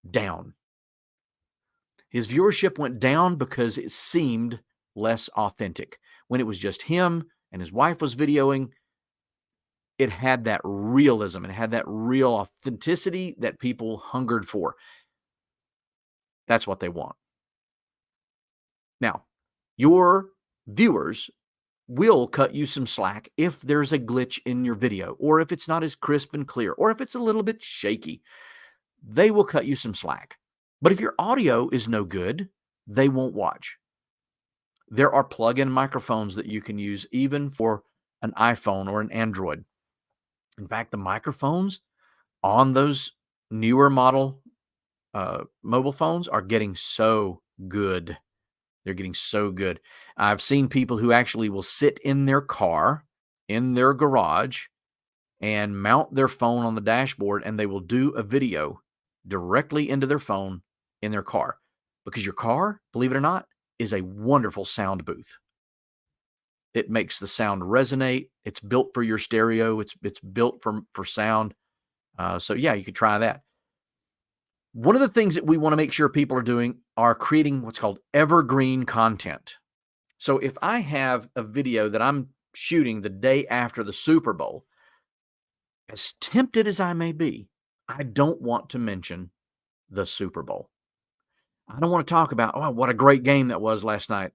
down. His viewership went down because it seemed less authentic. When it was just him and his wife was videoing, it had that realism. It had that real authenticity that people hungered for. That's what they want. Now, your viewers will cut you some slack if there's a glitch in your video, or if it's not as crisp and clear, or if it's a little bit shaky. They will cut you some slack. But if your audio is no good, they won't watch. There are plug-in microphones that you can use even for an iPhone or an Android. In fact, the microphones on those newer model mobile phones are getting so good. They're getting so good. I've seen people who actually will sit in their car, in their garage, and mount their phone on the dashboard, and they will do a video directly into their phone in their car. Because your car, believe it or not, is a wonderful sound booth. It makes the sound resonate. It's built for your stereo. It's built for sound. So yeah, you could try that. One of the things that we want to make sure people are doing are creating what's called evergreen content. So if I have a video that I'm shooting the day after the Super Bowl, as tempted as I may be, I don't want to mention the Super Bowl. I don't want to talk about, oh, what a great game that was last night.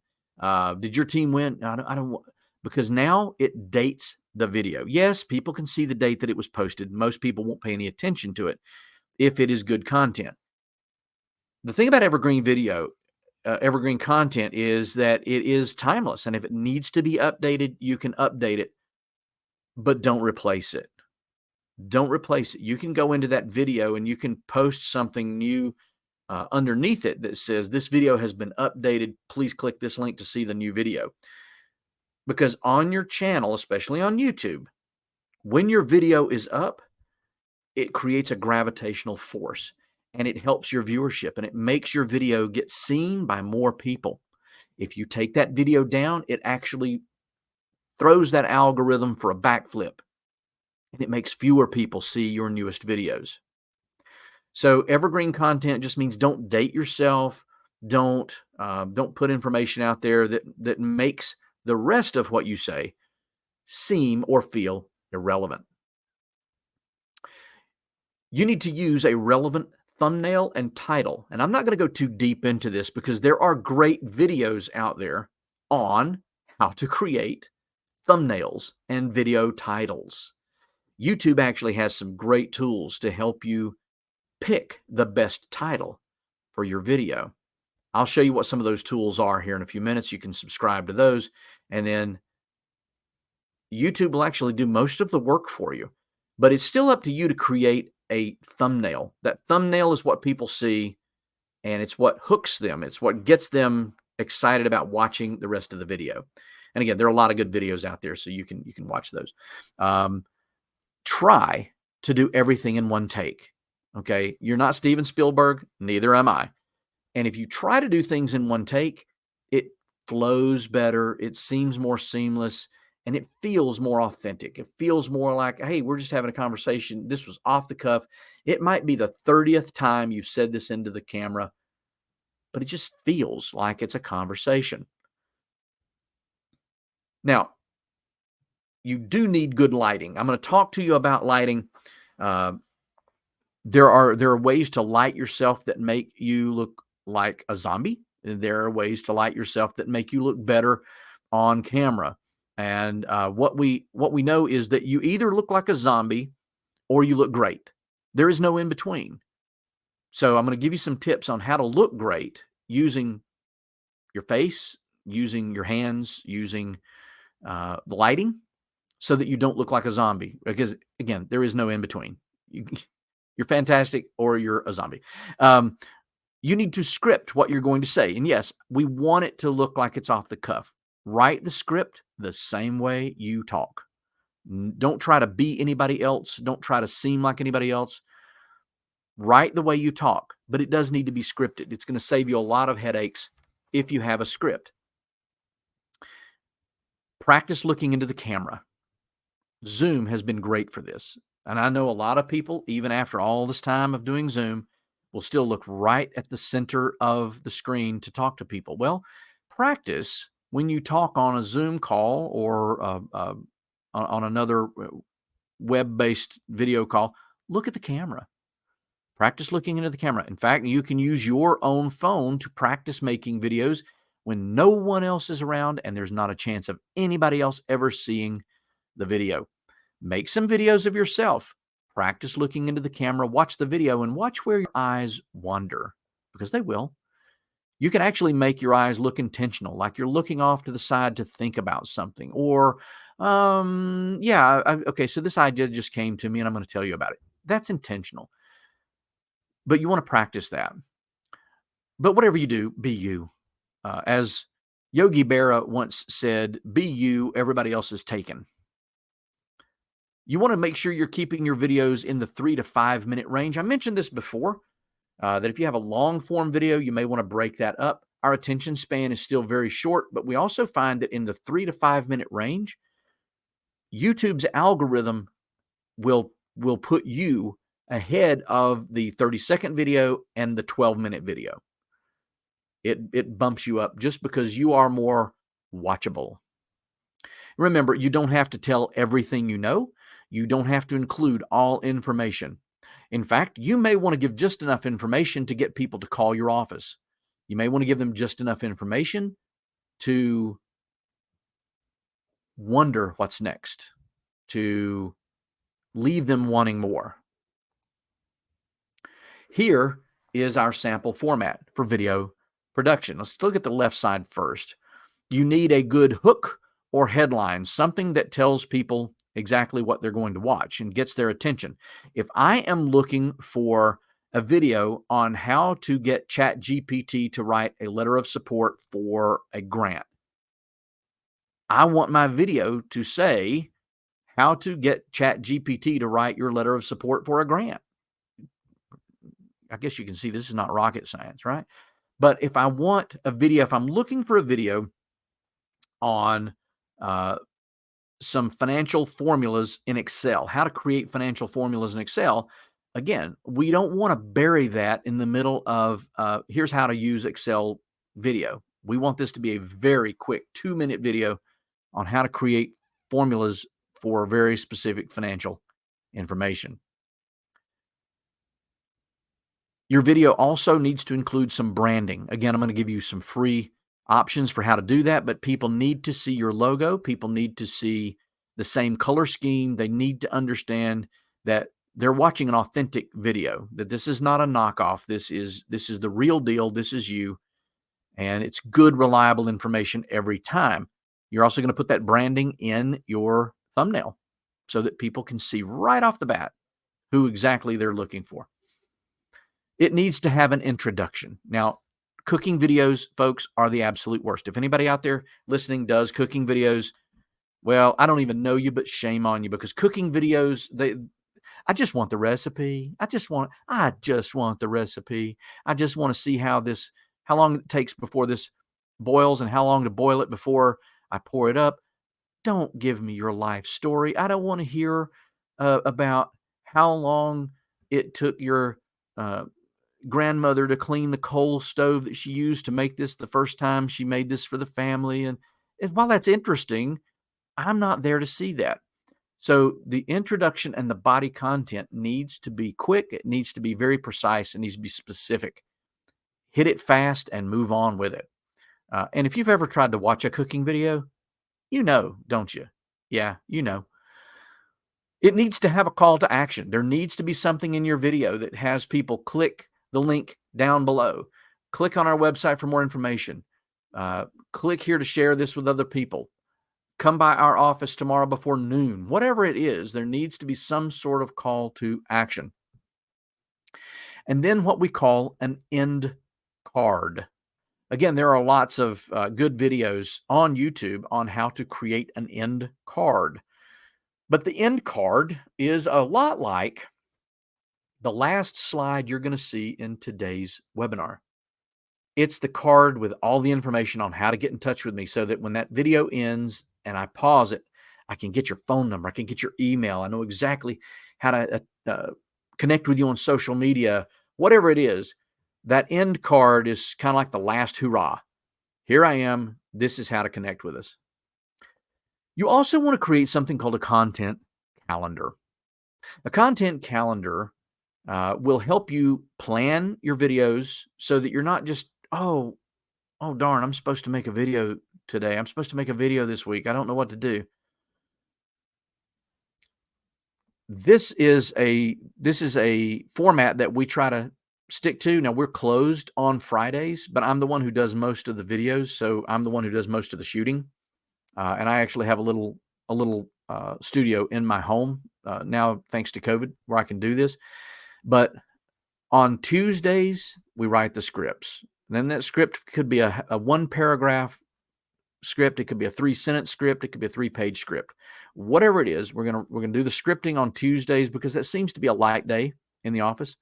Did your team win? I don't because now it dates the video. Yes, people can see the date that it was posted. Most people won't pay any attention to it if it is good content. The thing about evergreen content is that it is timeless. And if it needs to be updated, you can update it, but don't replace it. Don't replace it. You can go into that video and you can post something new underneath it that says, this video has been updated. Please click this link to see the new video. Because on your channel, especially on YouTube, when your video is up, it creates a gravitational force and it helps your viewership and it makes your video get seen by more people. If you take that video down, it actually throws that algorithm for a backflip and it makes fewer people see your newest videos. So evergreen content just means don't date yourself. Don't put information out there that makes the rest of what you say seem or feel irrelevant. You need to use a relevant thumbnail and title. And I'm not going to go too deep into this because there are great videos out there on how to create thumbnails and video titles. YouTube actually has some great tools to help you pick the best title for your video. I'll show you what some of those tools are here in a few minutes. You can subscribe to those, and then YouTube will actually do most of the work for you. But it's still up to you to create a thumbnail. That thumbnail is what people see, and it's what hooks them. It's what gets them excited about watching the rest of the video. And again, there are a lot of good videos out there, so you can watch those. Try to do everything in one take. Okay, you're not Steven Spielberg, neither am I. And if you try to do things in one take, it flows better, it seems more seamless, and it feels more authentic. It feels more like, hey, we're just having a conversation. This was off the cuff. It might be the 30th time you've said this into the camera, but it just feels like it's a conversation. Now, you do need good lighting. I'm going to talk to you about lighting. There are ways to light yourself that make you look like a zombie. There are ways to light yourself that make you look better on camera. And what we know is that you either look like a zombie or you look great. There is no in between. So I'm going to give you some tips on how to look great using your face, using your hands, using the lighting, so that you don't look like a zombie. Because again, there is no in between. You're fantastic or you're a zombie. You need to script what you're going to say. And yes, we want it to look like it's off the cuff. Write the script the same way you talk. Don't try to be anybody else. Don't try to seem like anybody else. Write the way you talk, but it does need to be scripted. It's going to save you a lot of headaches if you have a script. Practice looking into the camera. Zoom has been great for this. And I know a lot of people, even after all this time of doing Zoom, will still look right at the center of the screen to talk to people. Well, practice when you talk on a Zoom call or on another web-based video call. Look at the camera. Practice looking into the camera. In fact, you can use your own phone to practice making videos when no one else is around and there's not a chance of anybody else ever seeing the video. Make some videos of yourself. Practice looking into the camera, watch the video, and watch where your eyes wander, because they will. You can actually make your eyes look intentional, like you're looking off to the side to think about something. Or, okay, so this idea just came to me and I'm going to tell you about it. That's intentional. But you want to practice that. But whatever you do, be you. As Yogi Berra once said, be you, everybody else is taken. You want to make sure you're keeping your videos in the 3 to 5 minute range. I mentioned this before, that if you have a long form video, you may want to break that up. Our attention span is still very short, but we also find that in the 3 to 5 minute range, YouTube's algorithm will put you ahead of the 30-second video and the 12-minute video. It bumps you up just because you are more watchable. Remember, you don't have to tell everything you know. You don't have to include all information. In fact, you may want to give just enough information to get people to call your office. You may want to give them just enough information to wonder what's next, to leave them wanting more. Here is our sample format for video production. Let's look at the left side first. You need a good hook or headline, something that tells people exactly what they're going to watch and gets their attention. If I am looking for a video on how to get ChatGPT to write a letter of support for a grant, I want my video to say how to get ChatGPT to write your letter of support for a grant. I guess you can see this is not rocket science, right? But if I want a video, if I'm looking for a video on some financial formulas in Excel, how to create financial formulas in Excel, again, we don't want to bury that in the middle of here's how to use Excel video. We want this to be a very quick 2-minute video on how to create formulas for very specific financial information. Your video also needs to include some branding. Again, I'm going to give you some free options for how to do that, but people need to see your logo. People need to see the same color scheme. They need to understand that they're watching an authentic video, that this is not a knockoff. This is the real deal. This is you. And it's good, reliable information every time. You're also going to put that branding in your thumbnail so that people can see right off the bat who exactly they're looking for. It needs to have an introduction. Now, cooking videos, folks, are the absolute worst. If anybody out there listening does cooking videos, well, I don't even know you, but shame on you, because cooking videos, I just want the recipe. I just want the recipe. I just want to see how long it takes before this boils and how long to boil it before I pour it up. Don't give me your life story. I don't want to hear about how long it took your grandmother to clean the coal stove that she used to make this the first time she made this for the family. And while that's interesting, I'm not there to see that. So the introduction and the body content needs to be quick. It needs to be very precise. It needs to be specific. Hit it fast and move on with it. And if you've ever tried to watch a cooking video, you know, don't you? Yeah, you know. It needs to have a call to action. There needs to be something in your video that has people click the link down below. Click on our website for more information. Click here to share this with other people. Come by our office tomorrow before noon. Whatever it is, there needs to be some sort of call to action. And then what we call an end card. Again, there are lots of good videos on YouTube on how to create an end card. But the end card is a lot like the last slide you're going to see in today's webinar. It's the card with all the information on how to get in touch with me, so that when that video ends and I pause it, I can get your phone number. I can get your email. I know exactly how to connect with you on social media, whatever it is. That end card is kind of like the last hurrah. Here I am. This is how to connect with us. You also want to create something called a content calendar. A content calendar will help you plan your videos so that you're not just, oh, darn, I'm supposed to make a video today. I'm supposed to make a video this week. I don't know what to do. This is a format that we try to stick to. Now, we're closed on Fridays, but I'm the one who does most of the videos, so I'm the one who does most of the shooting. And I actually have a little studio in my home now, thanks to COVID, where I can do this. But on Tuesdays, we write the scripts. Then that script could be a one paragraph script. It could be a 3-sentence script. It could be a 3-page script. Whatever it is, we're gonna do the scripting on Tuesdays because that seems to be a light day in the office.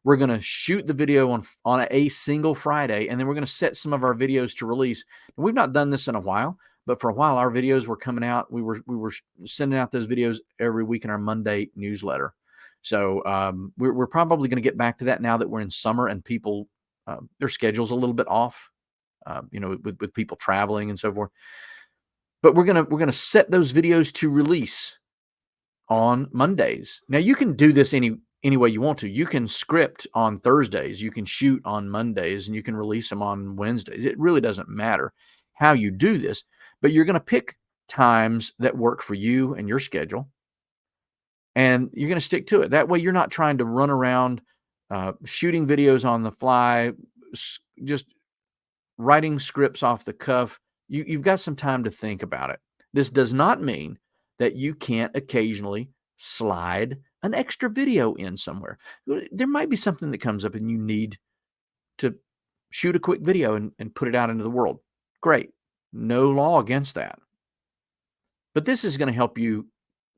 We're gonna shoot the video on a single Friday, and then we're gonna set some of our videos to release. And we've not done this in a while, but for a while our videos were coming out. We were sending out those videos every week in our Monday newsletter. So we're probably going to get back to that now that we're in summer and people their schedule's a little bit off, with people traveling and so forth. But we're gonna set those videos to release on Mondays. Now you can do this any way you want to. You can script on Thursdays, you can shoot on Mondays, and you can release them on Wednesdays. It really doesn't matter how you do this, but you're going to pick times that work for you and your schedule, and you're going to stick to it. That way you're not trying to run around shooting videos on the fly, just writing scripts off the cuff. You've got some time to think about it. This does not mean that you can't occasionally slide an extra video in somewhere. There might be something that comes up and you need to shoot a quick video and put it out into the world. Great. No law against that. But this is going to help you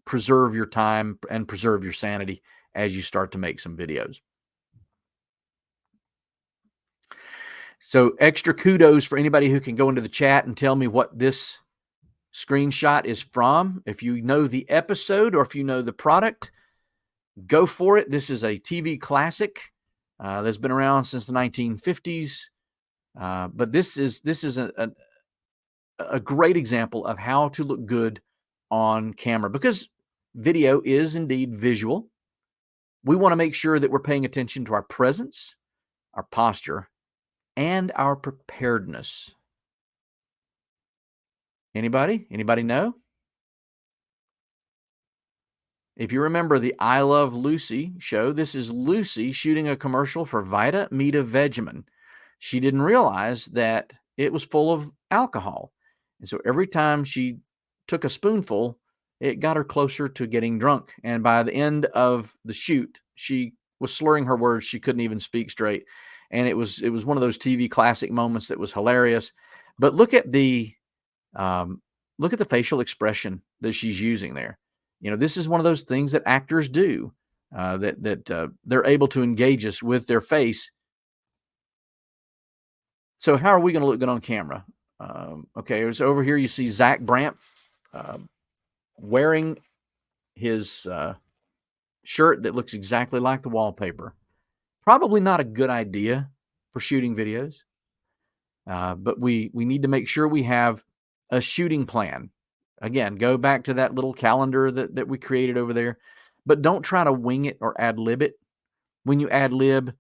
preserve your time and preserve your sanity as you start to make some videos. So extra kudos for anybody who can go into the chat and tell me what this screenshot is from. If you know the episode or if you know the product, go for it. This is a TV classic that's been around since the 1950s. But this is a great example of how to look good on camera, because video is indeed visual. We want to make sure that we're paying attention to our presence, our posture, and our preparedness. Anybody know? If you remember the I Love Lucy show, this is Lucy shooting a commercial for Vita Mita Vegemin. She didn't realize that it was full of alcohol. And so every time she took a spoonful, it got her closer to getting drunk. And by the end of the shoot, she was slurring her words. She couldn't even speak straight. And it was one of those TV classic moments that was hilarious. But look at the facial expression that she's using there. This is one of those things that actors do, that they're able to engage us with their face. So how are we going to look good on camera? Okay, so over here you see Zach Brandt wearing his shirt that looks exactly like the wallpaper. Probably not a good idea for shooting videos, but we need to make sure we have a shooting plan. Again, go back to that little calendar that we created over there, but don't try to wing it or ad lib it. When you ad lib,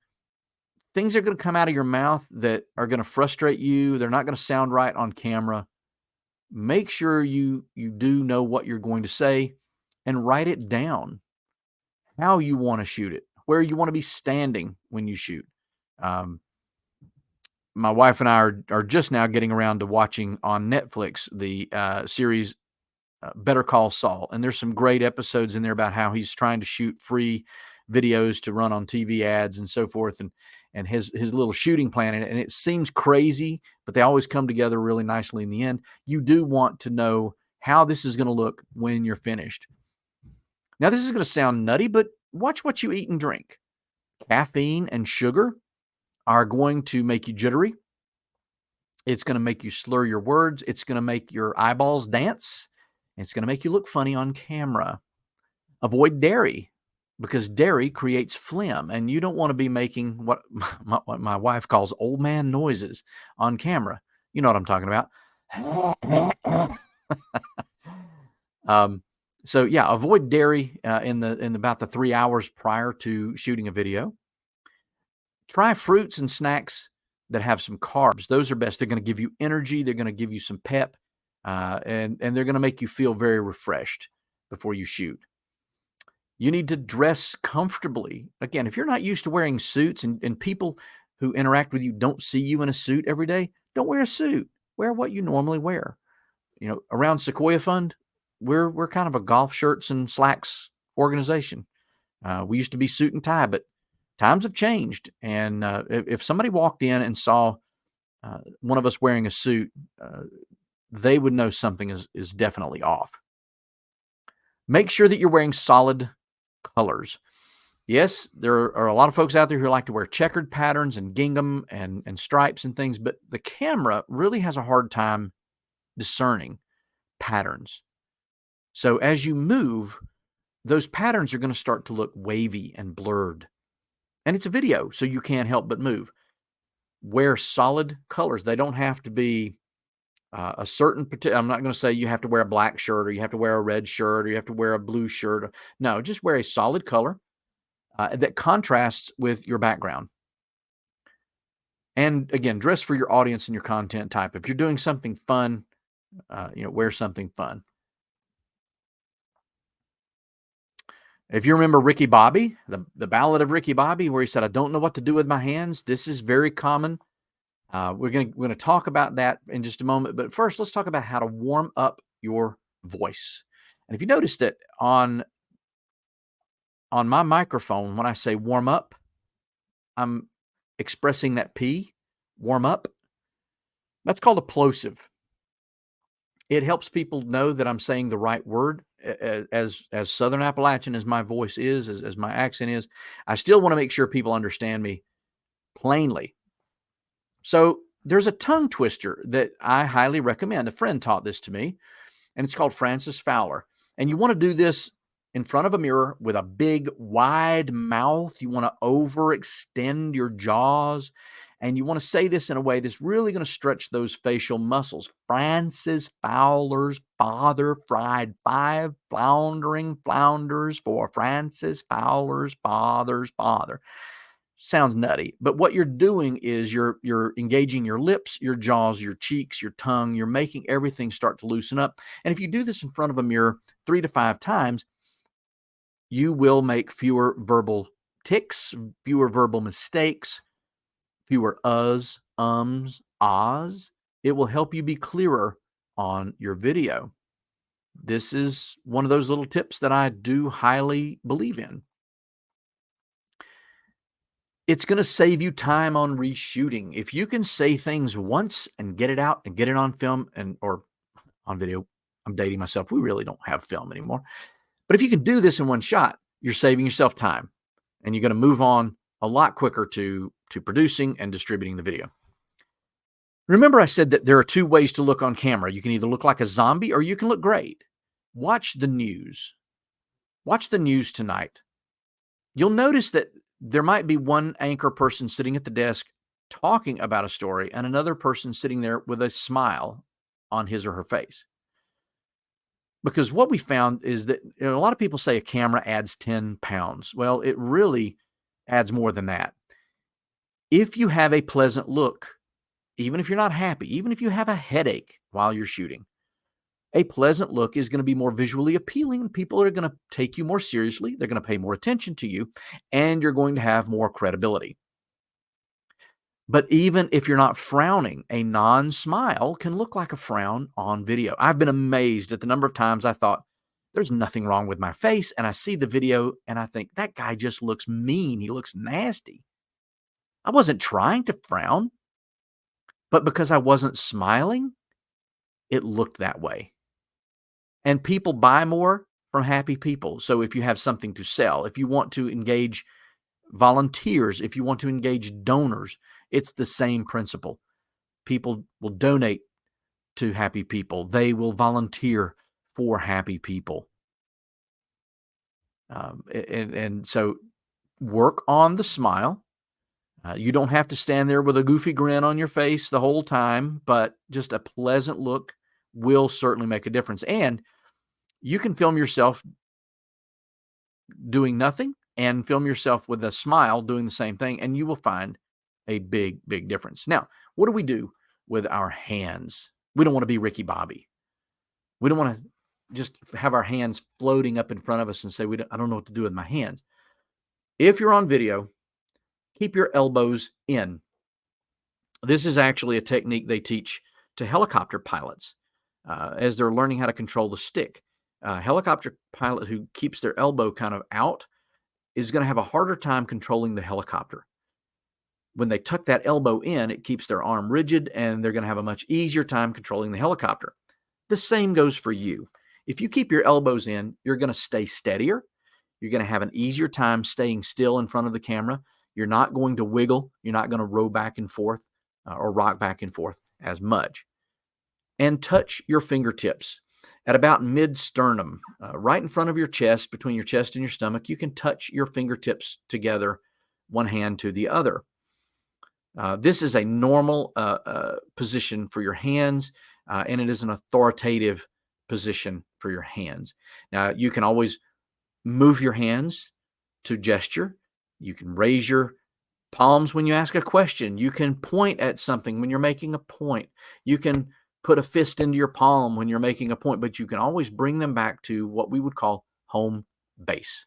things are going to come out of your mouth that are going to frustrate you. They're not going to sound right on camera. Make sure you do know what you're going to say and write it down, how you want to shoot it, where you want to be standing when you shoot. My wife and I are just now getting around to watching on Netflix the series Better Call Saul. And there's some great episodes in there about how he's trying to shoot free videos to run on TV ads and so forth, and his little shooting plan. And it seems crazy, but they always come together really nicely in the end. You do want to know how this is going to look when you're finished. Now, this is going to sound nutty, but watch what you eat and drink. Caffeine and sugar are going to make you jittery. It's going to make you slur your words. It's going to make your eyeballs dance. It's going to make you look funny on camera. Avoid dairy, because dairy creates phlegm, and you don't want to be making what my wife calls old man noises on camera. You know what I'm talking about. So yeah, avoid dairy in about the 3 hours prior to shooting a video. Try fruits and snacks that have some carbs. Those are best. They're going to give you energy. They're going to give you some pep, and they're going to make you feel very refreshed before you shoot. You need to dress comfortably. Again, if you're not used to wearing suits and people who interact with you don't see you in a suit every day, don't wear a suit. Wear what you normally wear. Around Sequoia Fund, we're kind of a golf shirts and slacks organization. We used to be suit and tie, but times have changed. And if somebody walked in and saw one of us wearing a suit, they would know something is definitely off. Make sure that you're wearing solid colors. Yes, there are a lot of folks out there who like to wear checkered patterns and gingham and stripes and things, but the camera really has a hard time discerning patterns. So as you move, those patterns are going to start to look wavy and blurred. And it's a video, so you can't help but move. Wear solid colors. They don't have to be a certain particular. I'm not going to say you have to wear a black shirt or you have to wear a red shirt or you have to wear a blue shirt. No, just wear a solid color that contrasts with your background. And again, dress for your audience and your content type. If you're doing something fun, wear something fun. If you remember Ricky Bobby, the Ballad of Ricky Bobby, where he said, "I don't know what to do with my hands," this is very common. We're going to talk about that in just a moment. But first, let's talk about how to warm up your voice. And if you notice that on my microphone, when I say warm up, I'm expressing that P, warm up. That's called a plosive. It helps people know that I'm saying the right word. As Southern Appalachian as my voice is, as my accent is, I still want to make sure people understand me plainly. So there's a tongue twister that I highly recommend. A friend taught this to me, and it's called Francis Fowler. And you want to do this in front of a mirror with a big, wide mouth. You want to overextend your jaws. And you want to say this in a way that's really going to stretch those facial muscles. Francis Fowler's father fried 5 floundering flounders for Francis Fowler's father's father. Sounds nutty, but what you're doing is you're engaging your lips, your jaws, your cheeks, your tongue. You're making everything start to loosen up. And if you do this in front of a mirror 3 to 5 times, you will make fewer verbal tics, fewer verbal mistakes, fewer uhs, ums, ahs. It will help you be clearer on your video. This is one of those little tips that I do highly believe in. It's going to save you time on reshooting. If you can say things once and get it out and get it on film or on video, I'm dating myself. We really don't have film anymore. But if you can do this in one shot, you're saving yourself time and you're going to move on a lot quicker to producing and distributing the video. Remember, I said that there are 2 ways to look on camera. You can either look like a zombie or you can look great. Watch the news. Watch the news tonight. You'll notice that there might be one anchor person sitting at the desk talking about a story and another person sitting there with a smile on his or her face. Because what we found is that a lot of people say a camera adds 10 pounds. Well, it really adds more than that. If you have a pleasant look, even if you're not happy, even if you have a headache while you're shooting, a pleasant look is going to be more visually appealing and people are going to take you more seriously. They're going to pay more attention to you and you're going to have more credibility. But even if you're not frowning, a non-smile can look like a frown on video. I've been amazed at the number of times I thought, there's nothing wrong with my face. And I see the video and I think, that guy just looks mean. He looks nasty. I wasn't trying to frown, but because I wasn't smiling, it looked that way. And people buy more from happy people. So if you have something to sell, if you want to engage volunteers, if you want to engage donors, it's the same principle. People will donate to happy people. They will volunteer for happy people. And so work on the smile. You don't have to stand there with a goofy grin on your face the whole time, but just a pleasant look will certainly make a difference. And you can film yourself doing nothing and film yourself with a smile doing the same thing, and you will find a big, big difference. Now, what do we do with our hands? We don't want to be Ricky Bobby. We don't want to just have our hands floating up in front of us and say, I don't know what to do with my hands. If you're on video, keep your elbows in. This is actually a technique they teach to helicopter pilots as they're learning how to control the stick. A helicopter pilot who keeps their elbow kind of out is going to have a harder time controlling the helicopter. When they tuck that elbow in, it keeps their arm rigid, and they're going to have a much easier time controlling the helicopter. The same goes for you. If you keep your elbows in, you're going to stay steadier. You're going to have an easier time staying still in front of the camera. You're not going to wiggle. You're not going to roll back and forth or rock back and forth as much. And touch your fingertips at about mid-sternum, right in front of your chest, between your chest and your stomach. You can touch your fingertips together, one hand to the other. This is a normal position for your hands, and it is an authoritative position for your hands. Now, you can always move your hands to gesture. You can raise your palms when you ask a question. You can point at something when you're making a point. You can put a fist into your palm when you're making a point, but you can always bring them back to what we would call home base.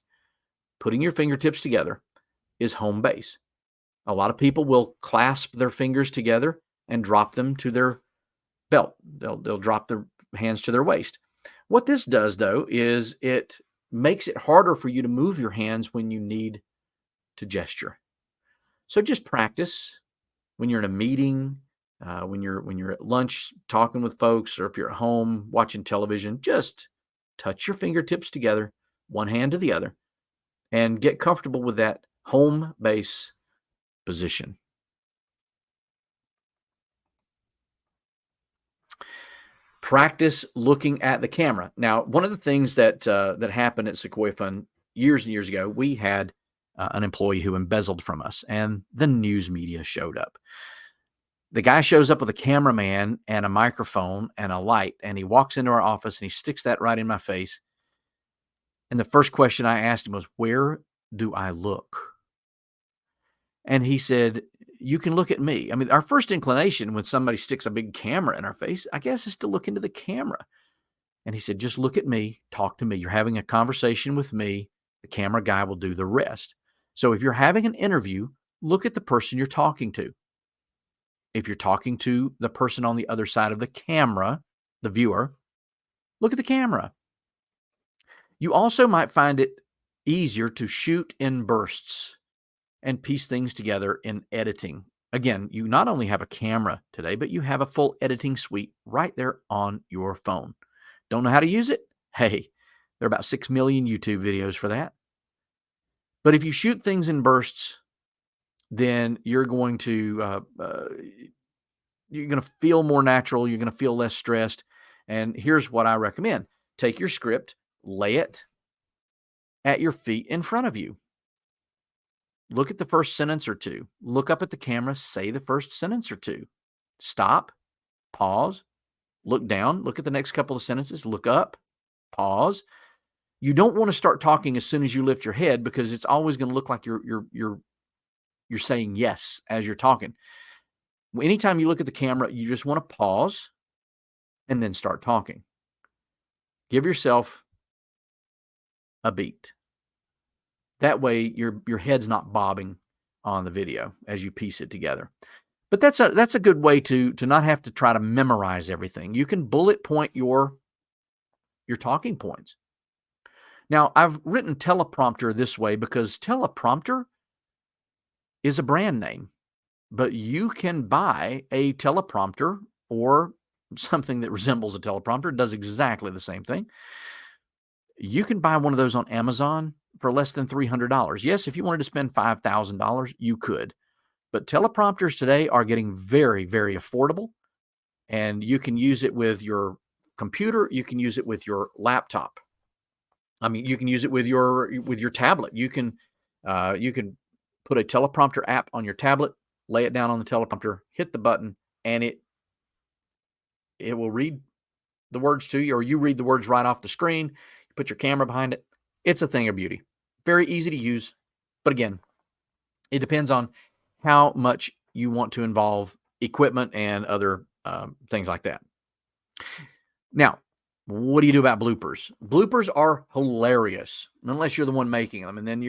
Putting your fingertips together is home base. A lot of people will clasp their fingers together and drop them to their belt. They'll drop their hands to their waist. What this does, though, is it makes it harder for you to move your hands when you need to gesture. So just practice when you're in a meeting, when you're at lunch talking with folks, or if you're at home watching television. Just touch your fingertips together, one hand to the other, and get comfortable with that home base position. Practice looking at the camera. Now, one of the things that happened at Sequoia Fund years and years ago, we had an employee who embezzled from us, and the news media showed up. The guy shows up with a cameraman and a microphone and a light, and he walks into our office and he sticks that right in my face. And the first question I asked him was, "Where do I look?" And he said, "You can look at me." I mean, our first inclination when somebody sticks a big camera in our face, I guess, is to look into the camera. And he said, "Just look at me, talk to me. You're having a conversation with me. The camera guy will do the rest." So if you're having an interview, look at the person you're talking to. If you're talking to the person on the other side of the camera, the viewer, look at the camera. You also might find it easier to shoot in bursts and piece things together in editing. Again, you not only have a camera today, but you have a full editing suite right there on your phone. Don't know how to use it? Hey, there are about 6 million YouTube videos for that. But if you shoot things in bursts, then you're going to feel more natural. You're going to feel less stressed. And here's what I recommend. Take your script, lay it at your feet in front of you. Look at the first sentence or two. Look up at the camera, say the first sentence or two. Stop, pause, look down, look at the next couple of sentences, look up, pause. You don't want to start talking as soon as you lift your head, because it's always going to look like you're saying yes as you're talking. Anytime you look at the camera, you just want to pause and then start talking. Give yourself a beat. That way your head's not bobbing on the video as you piece it together. But that's a good way to not have to try to memorize everything. You can bullet point your talking points. Now, I've written teleprompter this way because teleprompter is a brand name, but you can buy a teleprompter or something that resembles a teleprompter. It does exactly the same thing. You can buy one of those on Amazon for less than $300. Yes, if you wanted to spend $5,000, you could. But teleprompters today are getting very, very affordable, and you can use it with your computer. You can use it with your laptop. I mean, you can use it with your tablet. You can put a teleprompter app on your tablet, lay it down on the teleprompter, hit the button, and it will read the words to you, or you read the words right off the screen. You put your camera behind it. It's a thing of beauty. Very easy to use. But again, it depends on how much you want to involve equipment and other things like that. Now, what do you do about bloopers? Bloopers are hilarious, unless you're the one making them, and then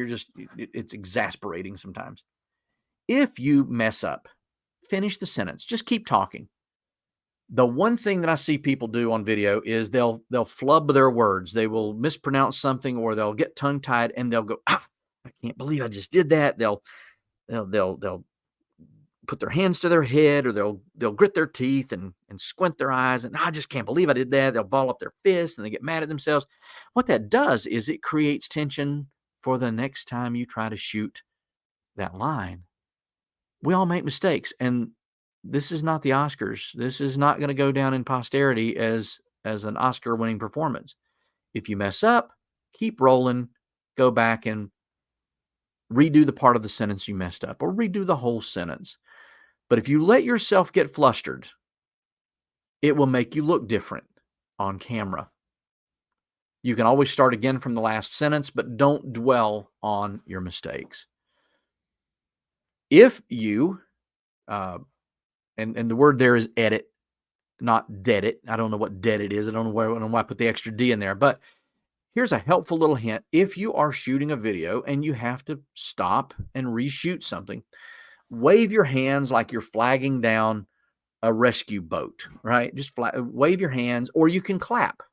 it's exasperating sometimes. If you mess up, finish the sentence. Just keep talking. The one thing that I see people do on video is they'll flub their words. They will mispronounce something, or they'll get tongue tied and they'll go, I can't believe I just did that. They'll put their hands to their head, or they'll grit their teeth and squint their eyes, and I just can't believe I did that. They'll ball up their fists and they get mad at themselves. What that does is it creates tension for the next time you try to shoot that line. We all make mistakes, and this is not the Oscars. This is not going to go down in posterity as an Oscar-winning performance. If you mess up, keep rolling, go back and redo the part of the sentence you messed up, or redo the whole sentence. But if you let yourself get flustered, it will make you look different on camera. You can always start again from the last sentence, but don't dwell on your mistakes. If you, and the word there is edit, not dead it. I don't know what dead it is. I don't know why I put the extra D in there, but here's a helpful little hint. If you are shooting a video and you have to stop and reshoot something, wave your hands like you're flagging down a rescue boat, right? Just wave your hands, or you can clap.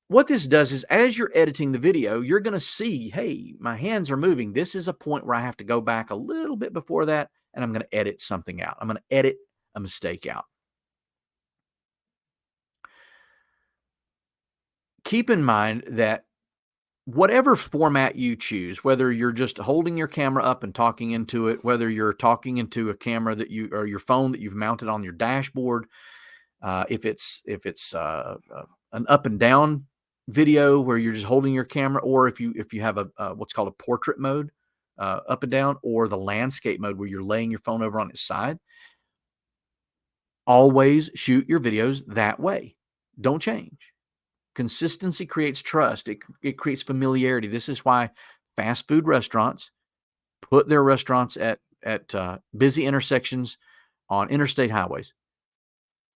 What this does is, as you're editing the video, you're going to see, hey, my hands are moving. This is a point where I have to go back a little bit before that, and I'm going to edit something out. I'm going to edit a mistake out. Keep in mind that whatever format you choose, whether you're just holding your camera up and talking into it, whether you're talking into a camera or your phone that you've mounted on your dashboard, if it's an up and down video where you're just holding your camera, or if you have a what's called a portrait mode, up and down, or the landscape mode where you're laying your phone over on its side, always shoot your videos that way. Don't change. Consistency creates trust. It creates familiarity. This is why fast food restaurants put their restaurants at busy intersections on interstate highways,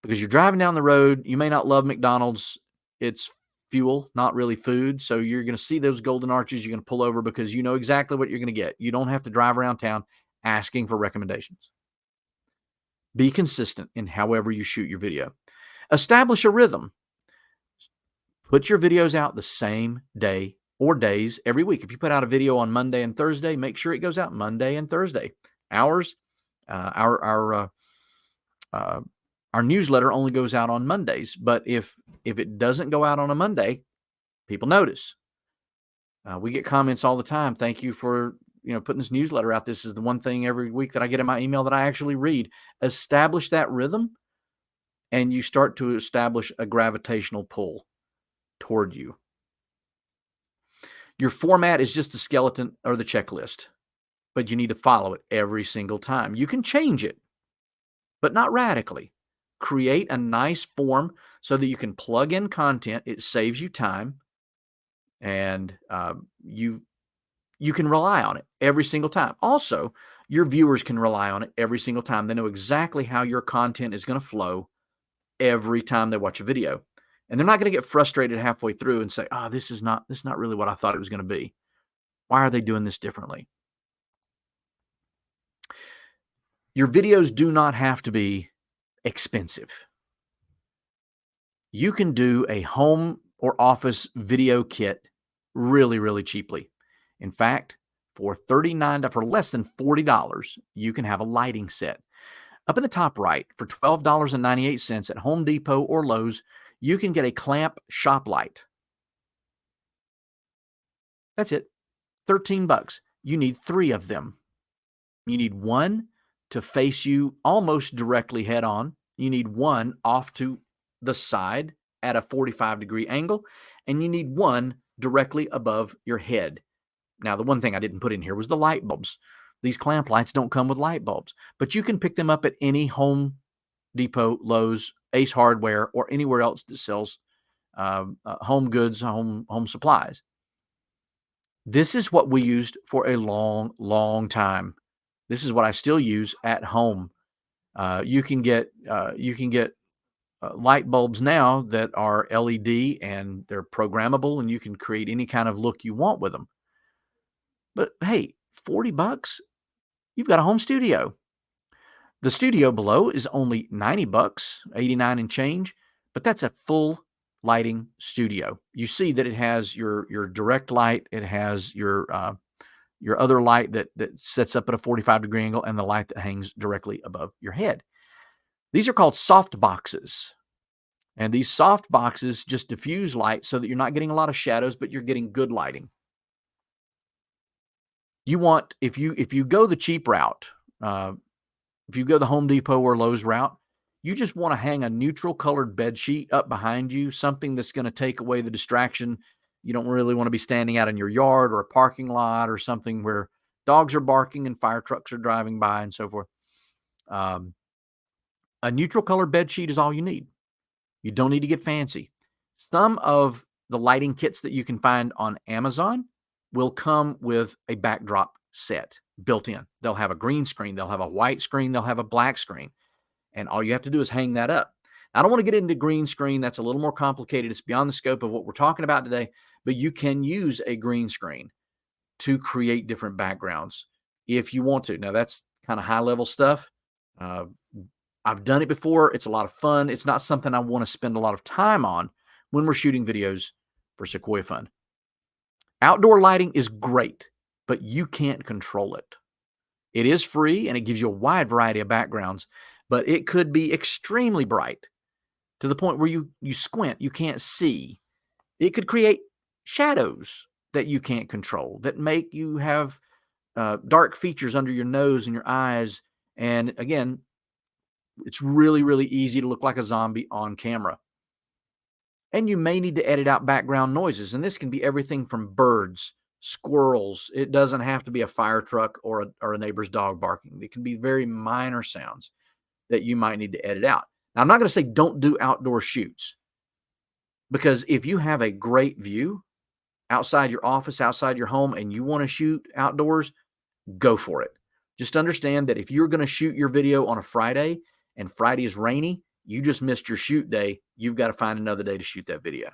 because you're driving down the road. You may not love McDonald's. It's fuel, not really food. So you're going to see those golden arches. You're going to pull over because you know exactly what you're going to get. You don't have to drive around town asking for recommendations. Be consistent in however you shoot your video. Establish a rhythm. Put your videos out the same day or days every week. If you put out a video on Monday and Thursday, make sure it goes out Monday and Thursday. Our newsletter only goes out on Mondays, but if it doesn't go out on a Monday, people notice. We get comments all the time. Thank you for putting this newsletter out. This is the one thing every week that I get in my email that I actually read. Establish that rhythm, and you start to establish a gravitational pull toward you. Your format is just the skeleton or the checklist, but you need to follow it every single time. You can change it, but not radically. Create a nice form so that you can plug in content. It saves you time, and you can rely on it every single time. Also, your viewers can rely on it every single time. They know exactly how your content is going to flow every time they watch a video. And they're not going to get frustrated halfway through and say, this is not really what I thought it was going to be. Why are they doing this differently? Your videos do not have to be expensive. You can do a home or office video kit really, really cheaply. In fact, for less than $40, you can have a lighting set. Up in the top right, for $12.98 at Home Depot or Lowe's, you can get a clamp shop light. That's it. $13. You need 3 of them. You need one to face you almost directly head on. You need one off to the side at a 45-degree angle, and you need one directly above your head. Now, the one thing I didn't put in here was the light bulbs. These clamp lights don't come with light bulbs, but you can pick them up at any Home Depot, Lowe's, Ace Hardware, or anywhere else that sells home goods, home supplies. This is what we used for a long, long time This is what I still use at home. You can get light bulbs now that are LED and they're programmable, and you can create any kind of look you want with them. But hey, $40, you've got a home studio. The studio below is only $90, 89 and change, but that's a full lighting studio. You see that it has your direct light, it has your other light that sets up at a 45-degree angle, and the light that hangs directly above your head. These are called soft boxes. And these soft boxes just diffuse light so that you're not getting a lot of shadows, but you're getting good lighting. You want, if you go the cheap route, if you go the Home Depot or Lowe's route, you just want to hang a neutral colored bed sheet up behind you, something that's going to take away the distraction. You don't really want to be standing out in your yard or a parking lot or something where dogs are barking and fire trucks are driving by and so forth. A neutral colored bed sheet is all you need. You don't need to get fancy. Some of the lighting kits that you can find on Amazon will come with a backdrop set built in. They'll have a green screen, they'll have a white screen, they'll have a black screen. And all you have to do is hang that up. I don't want to get into green screen. That's a little more complicated. It's beyond the scope of what we're talking about today, but you can use a green screen to create different backgrounds if you want to. Now, that's kind of high level stuff. I've done it before. It's a lot of fun. It's not something I want to spend a lot of time on when we're shooting videos for Sequoia Fun. Outdoor lighting is great, but you can't control it. It is free and it gives you a wide variety of backgrounds, but it could be extremely bright to the point where you squint, you can't see. It could create shadows that you can't control, that make you have dark features under your nose and your eyes. And again, it's really, really easy to look like a zombie on camera. And you may need to edit out background noises. And this can be everything from birds, squirrels. It doesn't have to be a fire truck or a neighbor's dog barking. It can be very minor sounds that you might need to edit out. Now, I'm not going to say don't do outdoor shoots, because if you have a great view outside your office, outside your home, and you want to shoot outdoors, go for it. Just understand that if you're going to shoot your video on a Friday and Friday is rainy, you just missed your shoot day. You've got to find another day to shoot that video.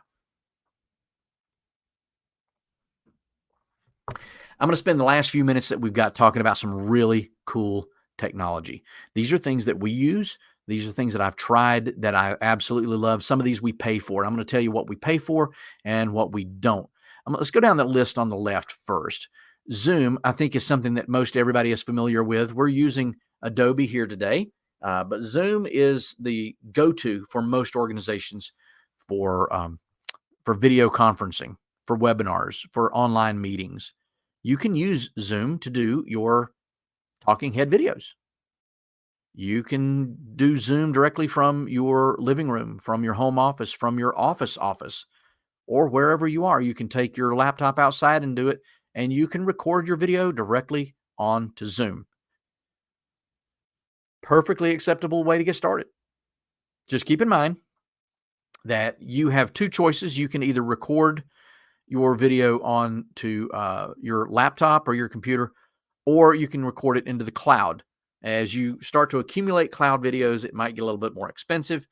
I'm going to spend the last few minutes that we've got talking about some really cool technology. These are things that we use. These are things that I've tried that I absolutely love. Some of these we pay for. I'm going to tell you what we pay for and what we don't. Let's go down that list on the left first. Zoom, I think, is something that most everybody is familiar with. We're using Adobe here today, but Zoom is the go-to for most organizations for video conferencing, for webinars, for online meetings. You can use Zoom to do your talking head videos. You can do Zoom directly from your living room, from your home office, from your office, or wherever you are. You can take your laptop outside and do it, and you can record your video directly onto Zoom. Perfectly acceptable way to get started. Just keep in mind that you have two choices. You can either record your video onto your laptop or your computer, or you can record it into the cloud. As you start to accumulate cloud videos, it might get a little bit more expensive.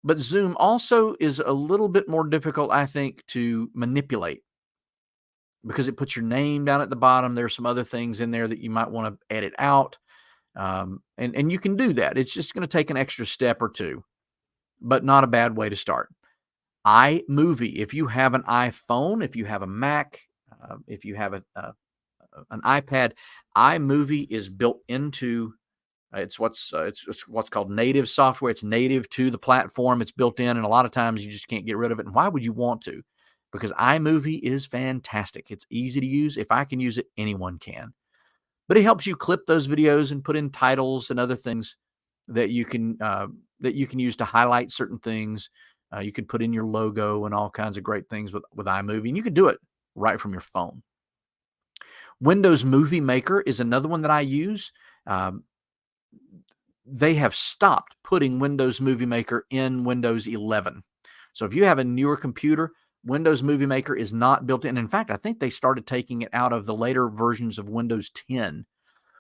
But Zoom also is a little bit more difficult, I think, to manipulate, because it puts your name down at the bottom. There's some other things in there that you might want to edit out. And you can do that. It's just going to take an extra step or two, but not a bad way to start. iMovie, if you have an iPhone, if you have a Mac, if you have an iPad, iMovie is built into it's what's called native software. It's native to the platform. It's built in, and a lot of times you just can't get rid of it. And why would you want to? Because iMovie is fantastic. It's easy to use. If I can use it, anyone can. But it helps you clip those videos and put in titles and other things that you can use to highlight certain things. You can put in your logo and all kinds of great things with iMovie, and you can do it right from your phone. Windows Movie Maker is another one that I use. They have stopped putting Windows Movie Maker in Windows 11. So if you have a newer computer, Windows Movie Maker is not built in. In fact, I think they started taking it out of the later versions of Windows 10.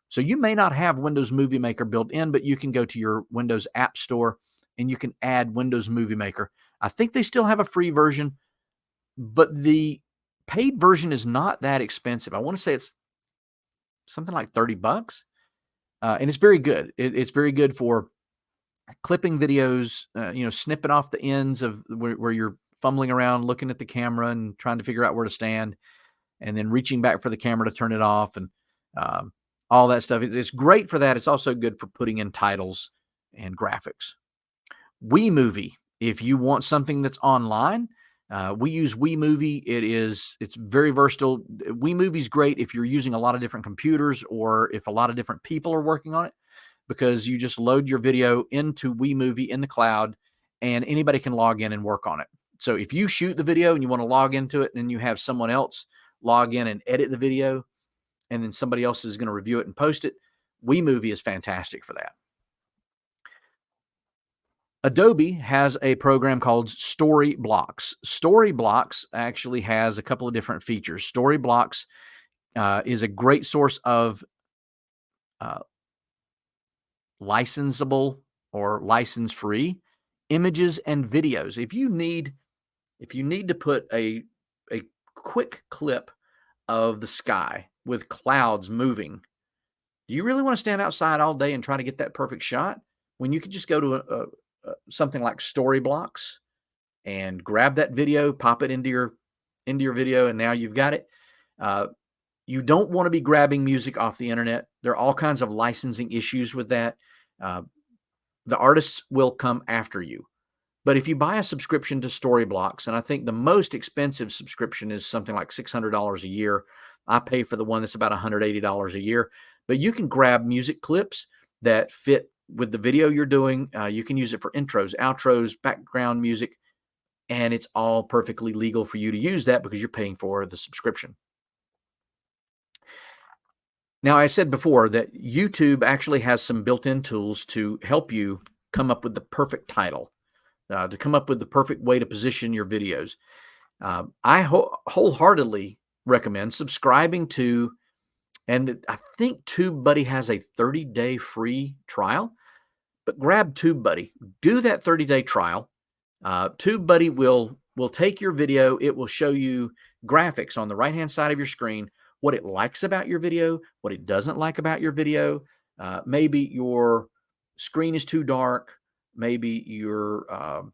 So you may not have Windows Movie Maker built in, but you can go to your Windows App Store and you can add Windows Movie Maker. I think they still have a free version, but the paid version is not that expensive. I want to say it's something like $30, and it's very good. It's very good for clipping videos, snipping off the ends of where you're fumbling around, looking at the camera and trying to figure out where to stand, and then reaching back for the camera to turn it off, and all that stuff. It's great for that. It's also good for putting in titles and graphics. WeMovie, if you want something that's online, we use WeMovie. It's very versatile. WeMovie is great if you're using a lot of different computers or if a lot of different people are working on it, because you just load your video into WeMovie in the cloud and anybody can log in and work on it. So if you shoot the video and you want to log into it and you have someone else log in and edit the video, and then somebody else is going to review it and post it, WeMovie is fantastic for that. Adobe has a program called Storyblocks. Storyblocks actually has a couple of different features. Storyblocks is a great source of licensable or license-free images and videos. If you need to put a quick clip of the sky with clouds moving, do you really want to stand outside all day and try to get that perfect shot when you could just go to something like Storyblocks and grab that video, pop it into your video, and now you've got it? You don't want to be grabbing music off the internet. There are all kinds of licensing issues with that. The artists will come after you. But if you buy a subscription to Storyblocks, and I think the most expensive subscription is something like $600 a year. I pay for the one that's about $180 a year. But you can grab music clips that fit with the video you're doing. You can use it for intros, outros, background music, and it's all perfectly legal for you to use that because you're paying for the subscription. Now, I said before that YouTube actually has some built-in tools to help you come up with the perfect title, to come up with the perfect way to position your videos. I wholeheartedly recommend subscribing to, and I think TubeBuddy has a 30-day free trial, but grab TubeBuddy. Do that 30-day trial. TubeBuddy will take your video. It will show you graphics on the right-hand side of your screen, what it likes about your video, what it doesn't like about your video. Maybe your screen is too dark. Maybe your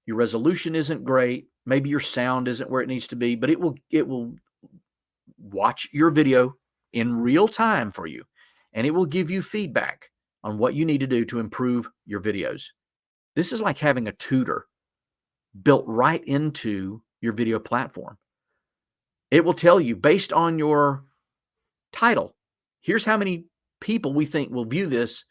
resolution isn't great. Maybe your sound isn't where it needs to be, but it will watch your video in real time for you, and it will give you feedback on what you need to do to improve your videos. This is like having a tutor built right into your video platform. It will tell you, based on your title, here's how many people we think will view this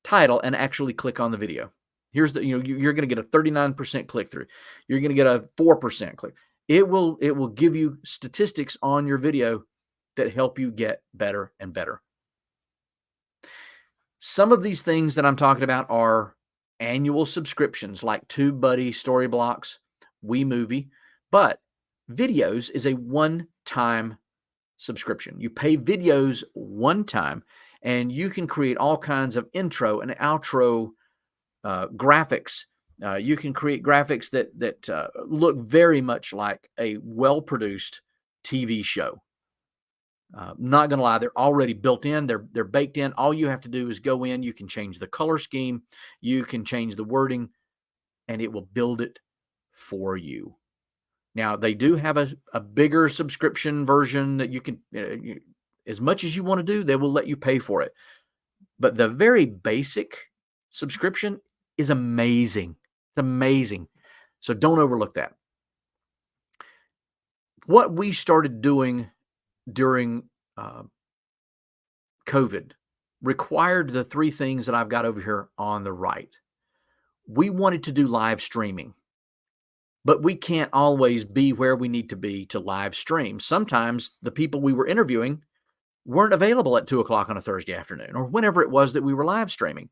title and actually click on the video. Here's you're going to get a 39% click through. You're going to get a 4% click. It will give you statistics on your video that help you get better and better. Some of these things that I'm talking about are annual subscriptions like TubeBuddy, Storyblocks, WeMovie, but videos is a one-time subscription. You pay videos one time, and you can create all kinds of intro and outro graphics. You can create graphics that look very much like a well-produced TV show. Not going to lie, they're already built in. They're baked in. All you have to do is go in. You can change the color scheme. You can change the wording, and it will build it for you. Now, they do have a bigger subscription version that you can, as much as you want to do, they will let you pay for it. But the very basic subscription is amazing. It's amazing. So don't overlook that. What we started doing during COVID required the three things that I've got over here on the right. We wanted to do live streaming, but we can't always be where we need to be to live stream. Sometimes the people we were interviewing weren't available at 2:00 on a Thursday afternoon or whenever it was that we were live streaming.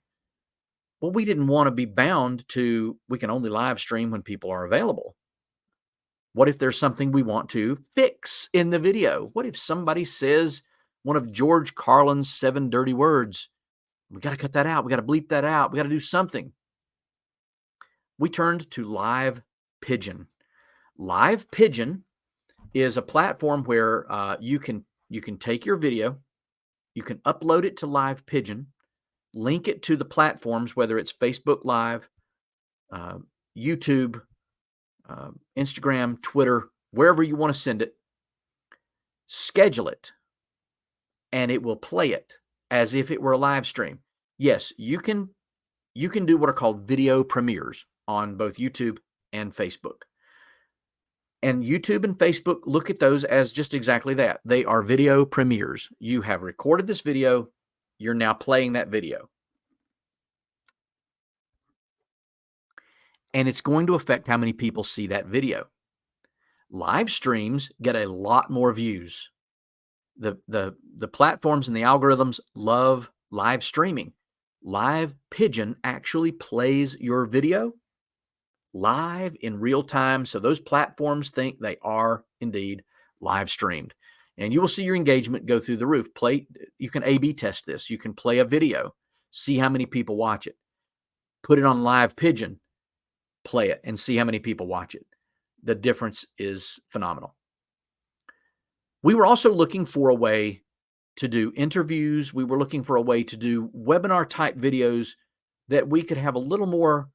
Well, we didn't want to be bound to, we can only live stream when people are available. What if there's something we want to fix in the video? What if somebody says one of George Carlin's 7 dirty words. We got to cut that out. We got to bleep that out. We got to do something. We turned to Live Pigeon. Live Pigeon is a platform where you can take your video, you can upload it to Live Pigeon, link it to the platforms, whether it's Facebook Live, YouTube, Instagram, Twitter, wherever you want to send it, schedule it, and it will play it as if it were a live stream. Yes, you can do what are called video premieres on both YouTube and Facebook. And YouTube and Facebook look at those as just exactly that. They are video premieres. You have recorded this video. You're now playing that video. And it's going to affect how many people see that video. Live streams get a lot more views. The platforms and the algorithms love live streaming. Live Pigeon actually plays your video live in real time. So those platforms think they are indeed live streamed. And you will see your engagement go through the roof. You can A/B test this. You can play a video, see how many people watch it. Put it on Live Pigeon, play it, and see how many people watch it. The difference is phenomenal. We were also looking for a way to do interviews. We were looking for a way to do webinar type videos that we could have a little more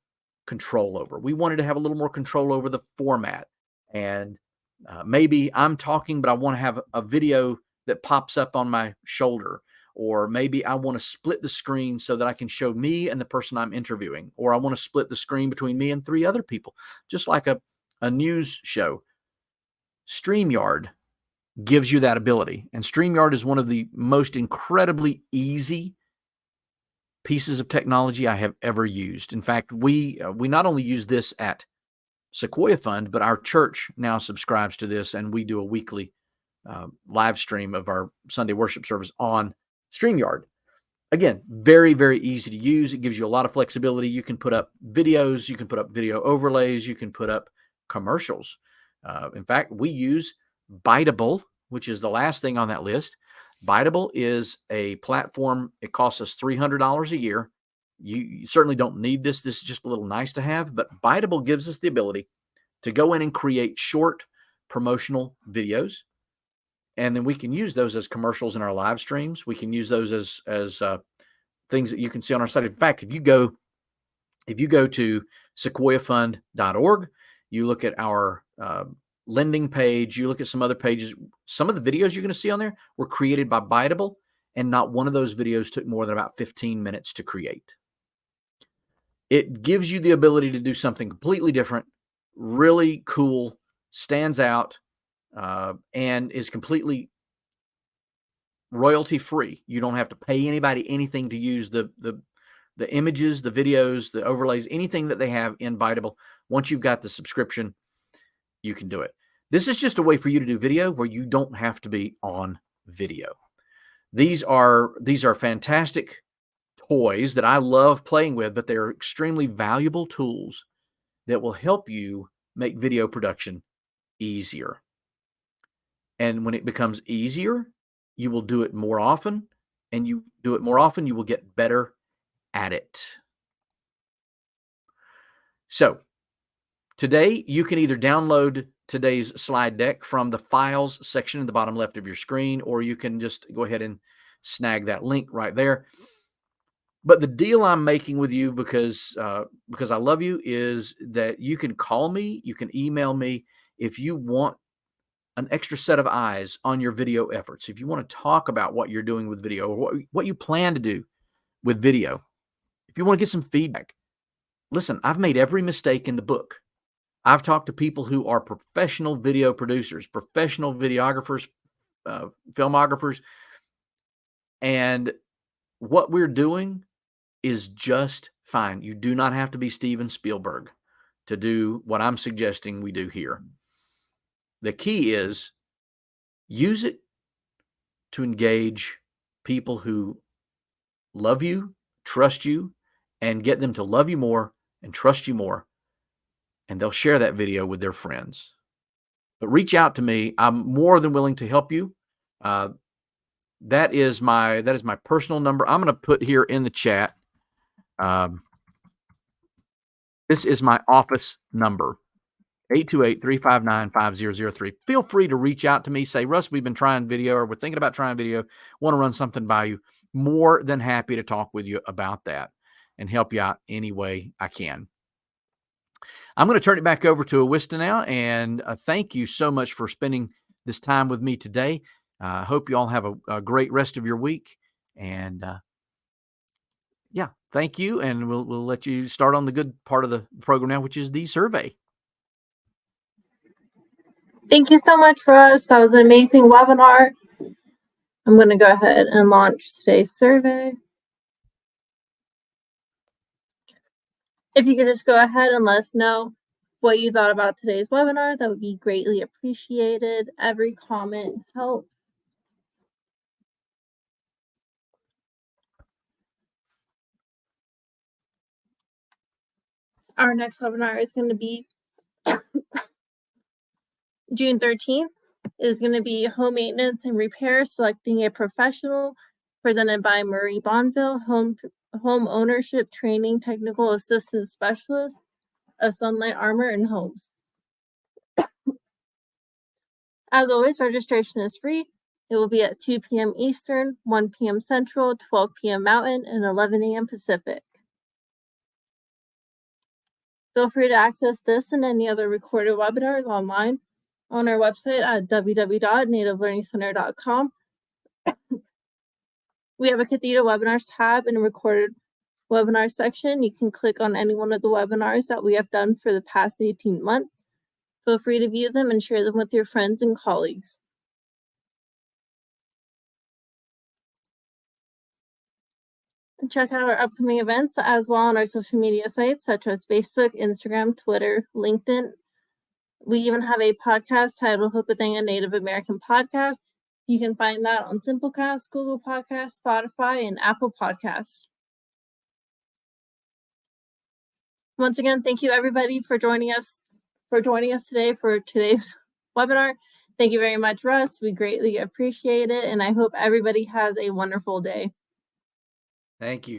control over. We wanted to have a little more control over the format. And maybe I'm talking, but I want to have a video that pops up on my shoulder. Or maybe I want to split the screen so that I can show me and the person I'm interviewing. Or I want to split the screen between me and 3 other people, just like a news show. StreamYard gives you that ability. And StreamYard is one of the most incredibly easy pieces of technology I have ever used. In fact, we not only use this at Sequoia Fund, but our church now subscribes to this, and we do a weekly live stream of our Sunday worship service on StreamYard. Again, very, very easy to use. It gives you a lot of flexibility. You can put up videos, you can put up video overlays, you can put up commercials. In fact, we use Biteable, which is the last thing on that list. Biteable is a platform. It costs us $300 a year. You certainly don't need this. This is just a little nice to have, but Biteable gives us the ability to go in and create short promotional videos. And then we can use those as commercials in our live streams. We can use those as things that you can see on our site. In fact, if you go to sequoiafund.org, you look at our lending page, you look at some other pages, some of the videos you're going to see on there were created by Biteable, and not one of those videos took more than about 15 minutes to create. It gives you the ability to do something completely different, really cool, stands out, and is completely royalty free. You don't have to pay anybody anything to use the images, the videos, the overlays, anything that they have in Biteable. Once you've got the subscription, you can do it. This is just a way for you to do video where you don't have to be on video. These are fantastic toys that I love playing with, but they're extremely valuable tools that will help you make video production easier. And when it becomes easier, you will do it more often, and you do it more often, you will get better at it. So today, you can either download today's slide deck from the files section in the bottom left of your screen, or you can just go ahead and snag that link right there. But the deal I'm making with you, because I love you, is that you can call me, you can email me if you want an extra set of eyes on your video efforts. If you want to talk about what you're doing with video, or what you plan to do with video, if you want to get some feedback. Listen, I've made every mistake in the book. I've talked to people who are professional video producers, professional videographers, filmographers, and what we're doing is just fine. You do not have to be Steven Spielberg to do what I'm suggesting we do here. The key is use it to engage people who love you, trust you, and get them to love you more and trust you more. And they'll share that video with their friends. But reach out to me. I'm more than willing to help you. that is my personal number. I'm going to put here in the chat. This is my office number, 828-359-5003. Feel free to reach out to me. Say, Russ, we've been trying video, or we're thinking about trying video. Want to run something by you. More than happy to talk with you about that and help you out any way I can. I'm going to turn it back over to Awista now, and thank you so much for spending this time with me today. I hope you all have a great rest of your week, and yeah, thank you, and we'll let you start on the good part of the program now, which is the survey. Thank you so much, Russ. That was an amazing webinar. I'm going to go ahead and launch today's survey. If you could just go ahead and let us know what you thought about today's webinar, that would be greatly appreciated. Every comment helps. Our next webinar is going to be June 13th. It is going to be Home Maintenance and Repair, Selecting a Professional, presented by Marie Bonville, Home Ownership Training Technical Assistant Specialist of Sunlight Armor and Homes. As always, registration is free. It will be at 2 p.m. Eastern, 1 p.m. Central, 12 p.m. Mountain, and 11 a.m. Pacific. Feel free to access this and any other recorded webinars online on our website at www.nativelearningcenter.com. We have a Cathedral Webinars tab and a recorded webinar section. You can click on any one of the webinars that we have done for the past 18 months. Feel free to view them and share them with your friends and colleagues. Check out our upcoming events as well on our social media sites such as Facebook, Instagram, Twitter, LinkedIn. We even have a podcast titled Hope a Thing, a Native American Podcast. You can find that on Simplecast, Google Podcasts, Spotify, and Apple Podcasts. Once again, thank you everybody for joining us today for today's webinar. Thank you very much, Russ. We greatly appreciate it, and I hope everybody has a wonderful day. Thank you.